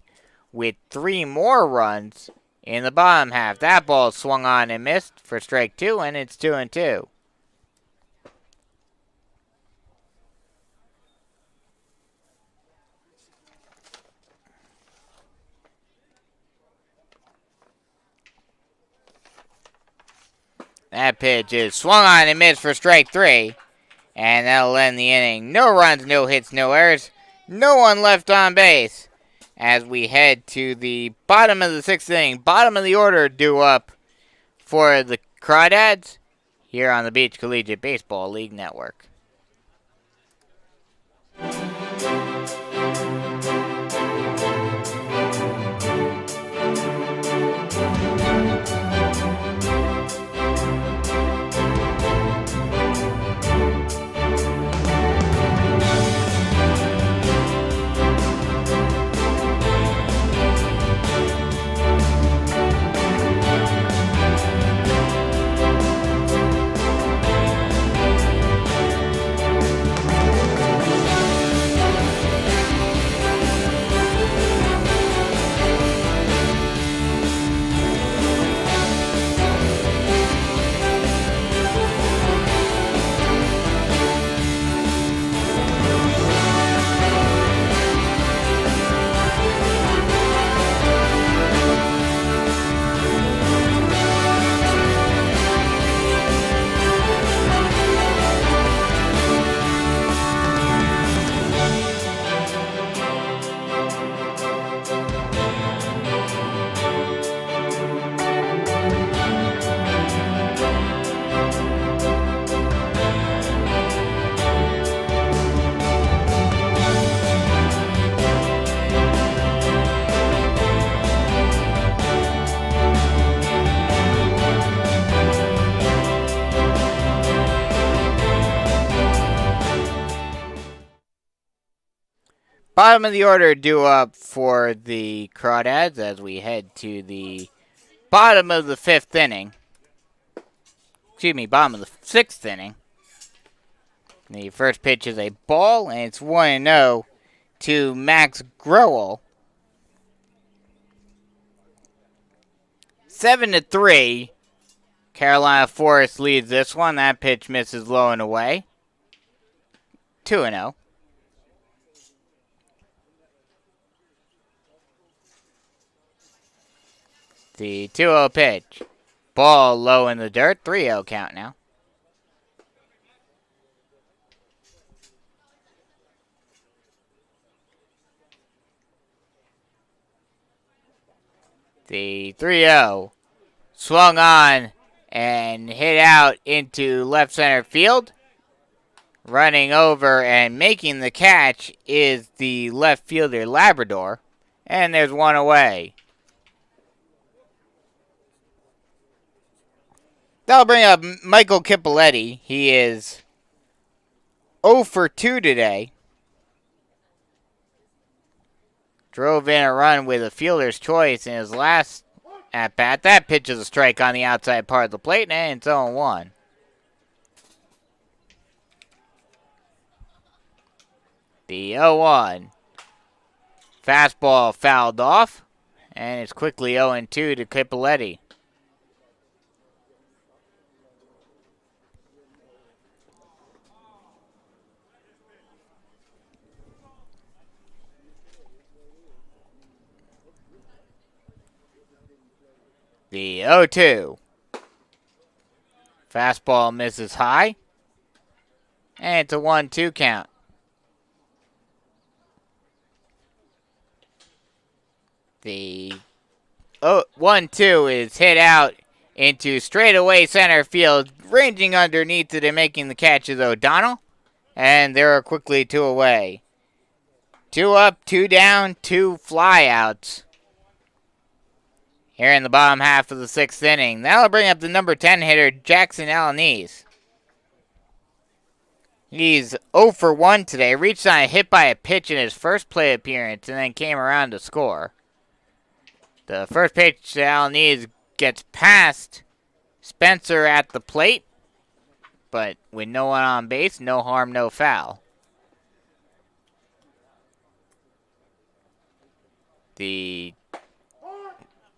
with 3 more runs in the bottom half. That ball swung on and missed for strike 2, and it's 2-2. That pitch is swung on and missed for strike 3. And that'll end the inning. No runs, no hits, no errors. No one left on base. As we head to the bottom of the 6th inning. Bottom of the order due up for the Crawdads here on the Beach Collegiate Baseball League Network. Bottom of the order due up for the Crawdads as we head to the bottom of the 5th inning. Excuse me, bottom of the 6th inning. The first pitch is a ball, and it's 1-0 to Max Growell. 7-3. Carolina Forest leads this one. That pitch misses low and away. 2-0. The 2-0 pitch. Ball low in the dirt. 3-0 count now. The 3-0 swung on and hit out into left center field. Running over and making the catch is the left fielder Labrador. And there's one away. That'll bring up Michael Cappelletti. He is 0 for 2 today. Drove in a run with a fielder's choice in his last at-bat. That pitch is a strike on the outside part of the plate, and it's 0-1. The 0-1. Fastball fouled off, and it's quickly 0-2 to Capoletti. The 0-2. Fastball misses high, and it's a 1-2 count. The 1-2 is hit out into straightaway center field. Ranging underneath it and making the catch is O'Donnell. And there are quickly 2 away. 2 up, 2 down, 2 flyouts. Here in the bottom half of the 6th inning. That'll bring up the number 10 hitter, Jackson Alanis. He's 0 for 1 today. Reached on a hit by a pitch in his first play appearance and then came around to score. The first pitch to Alanis gets past Spencer at the plate, but with no one on base, no harm, no foul. The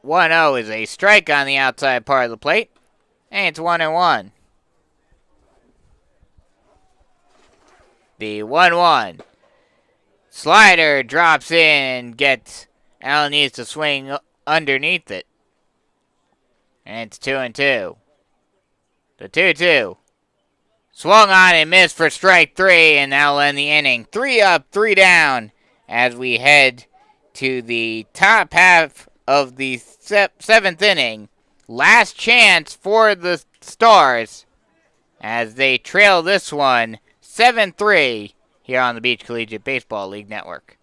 1-0 is a strike on the outside part of the plate, and it's 1-1. The 1-1 slider drops in and gets Alanis to swing underneath it. And it's 2-2. The 2-2 swung on and missed for strike 3, and that'll end the inning. 3 up, 3 down as we head to the top half of the 7th inning. Last chance for the Stars as they trail this one 7-3 here on the Beach Collegiate Baseball League Network.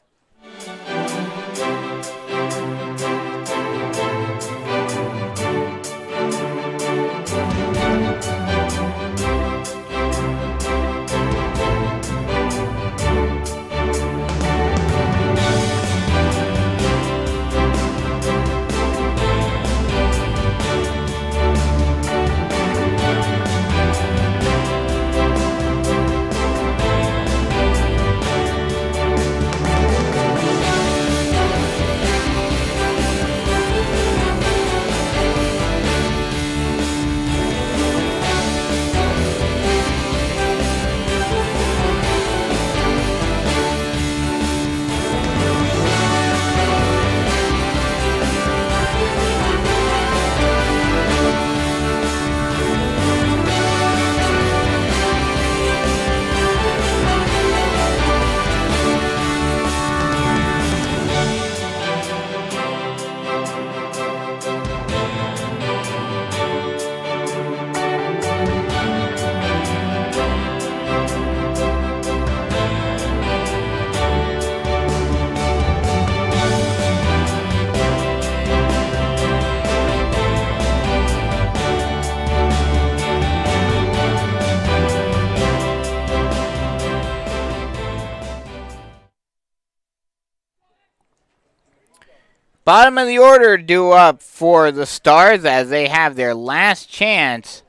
Bottom of the order due up for the Stars as they have their last chance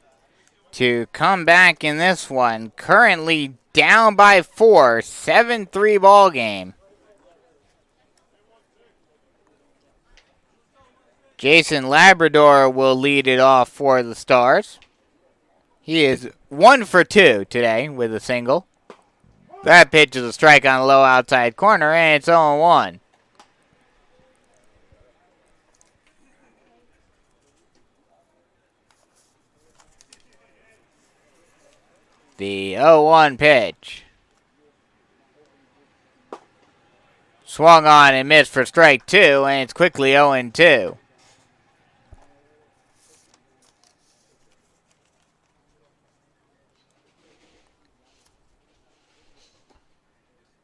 to come back in this one. Currently down by 4, 7-3 ball game. Jason Labrador will lead it off for the Stars. He is 1 for 2 today with a single. That pitch is a strike on the low outside corner, and it's 0-1. The 0-1 pitch. Swung on and missed for strike 2, and it's quickly 0-2.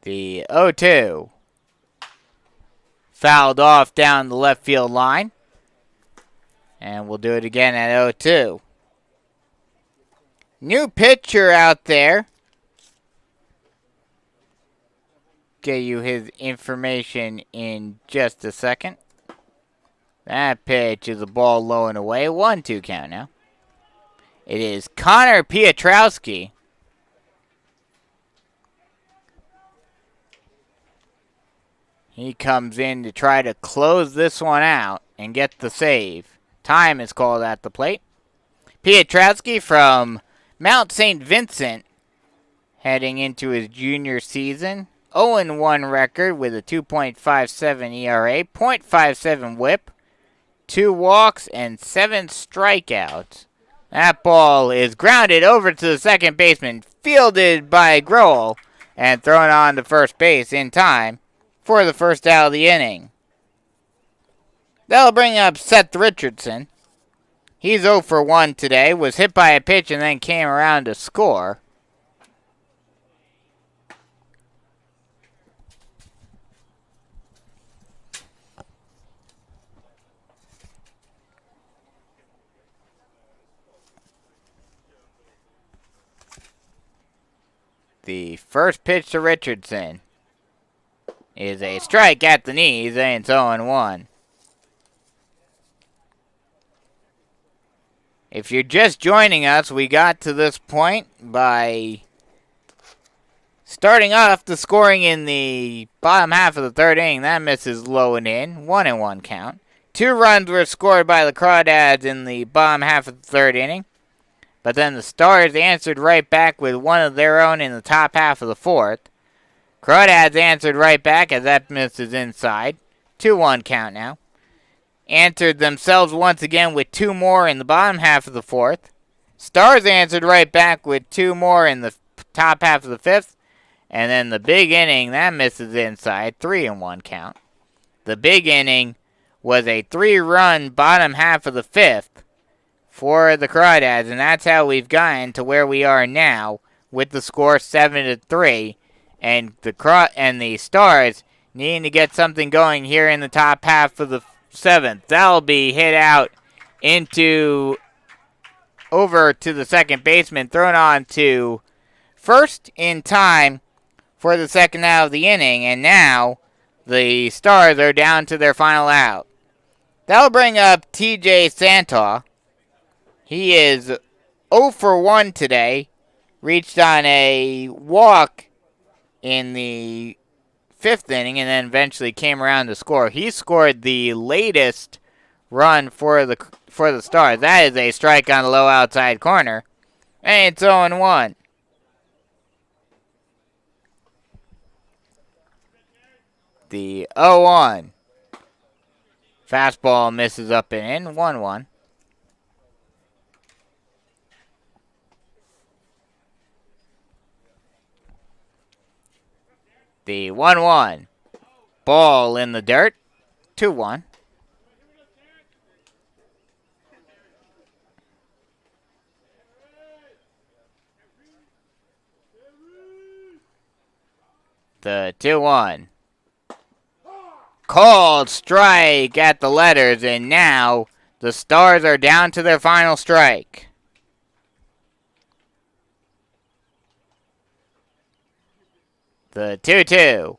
The 0-2 fouled off down the left field line. And we'll do it again at 0-2. New pitcher out there. Get you his information in just a second. That pitch is a ball low and away. 1-2 count now. It is Connor Piotrowski. He comes in to try to close this one out and get the save. Time is called at the plate. Pietrowski from Mount St. Vincent heading into his junior season. 0-1 record with a 2.57 ERA, .57 whip, 2 walks, and 7 strikeouts. That ball is grounded over to the second baseman, fielded by Grohl, and thrown on to first base in time for the first out of the inning. That'll bring up Seth Richardson. He's 0 for 1 today, was hit by a pitch and then came around to score. The first pitch to Richardson is a strike at the knees, and it's 0-1. If you're just joining us, we got to this point by starting off the scoring in the bottom half of the third inning. That misses low and in, 1-1 count. 2 runs were scored by the Crawdads in the bottom half of the third inning. But then the Stars answered right back with one of their own in the top half of the fourth. Crawdads answered right back as that misses inside. 2-1 count now. Answered themselves once again with 2 more in the bottom half of the fourth. Stars answered right back with 2 more in the top half of the fifth. And then the big inning, that misses inside. 3-1 count. The big inning was a 3-run bottom half of the fifth for the Crawdads, and that's how we've gotten to where we are now with the score 7-3, and the Stars needing to get something going here in the top half of the seventh. That'll be hit out over to the second baseman, thrown on to first in time for the second out of the inning, and now the Stars are down to their final out. That'll bring up TJ Santaw. He is 0 for 1 today. Reached on a walk in the fifth inning and then eventually came around to score. He scored the latest run for the Stars. That is a strike on the low outside corner. And it's 0-1. The 0-1. Fastball misses up and in. 1-1. The 1-1. Ball in the dirt. 2-1. The 2-1. Called strike at the letters, and now the Stars are down to their final strike. The 2-2.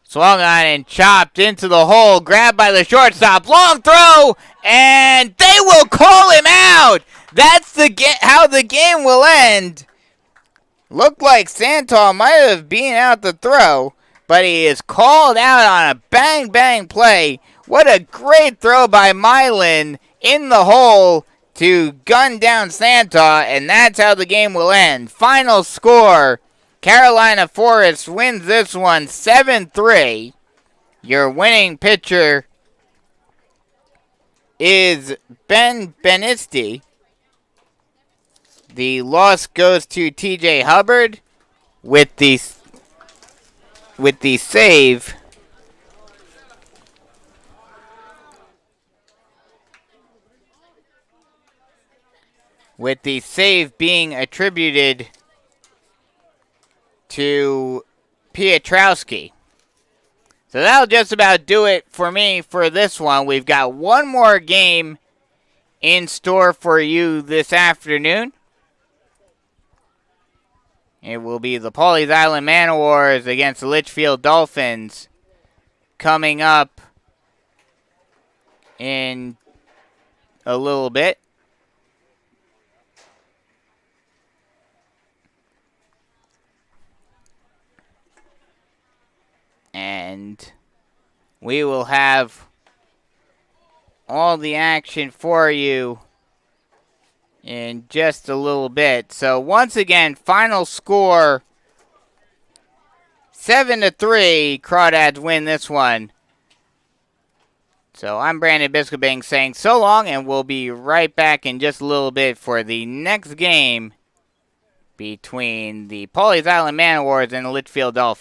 Swung on and chopped into the hole. Grabbed by the shortstop. Long throw. And they will call him out. That's how the game will end. Looked like Santaw might have been out the throw, but he is called out on a bang-bang play. What a great throw by Milan in the hole to gun down Santaw, and that's how the game will end. Final score, Carolina Forest wins this one 7-3. Your winning pitcher is Ben Benisti. The loss goes to TJ Hubbard with the save. With the save being attributed to Pietrowski. So that'll just about do it for me for this one. We've got one more game in store for you this afternoon. It will be the Pawleys Island Man-O-Wars against the Litchfield Dolphins coming up in a little bit. And we will have all the action for you in just a little bit. So once again, final score 7-3. Crawdads win this one. So I'm Brandon Biscobing saying so long, and we'll be right back in just a little bit for the next game between the Pawleys Island Man Wars and the Litchfield Dolphins.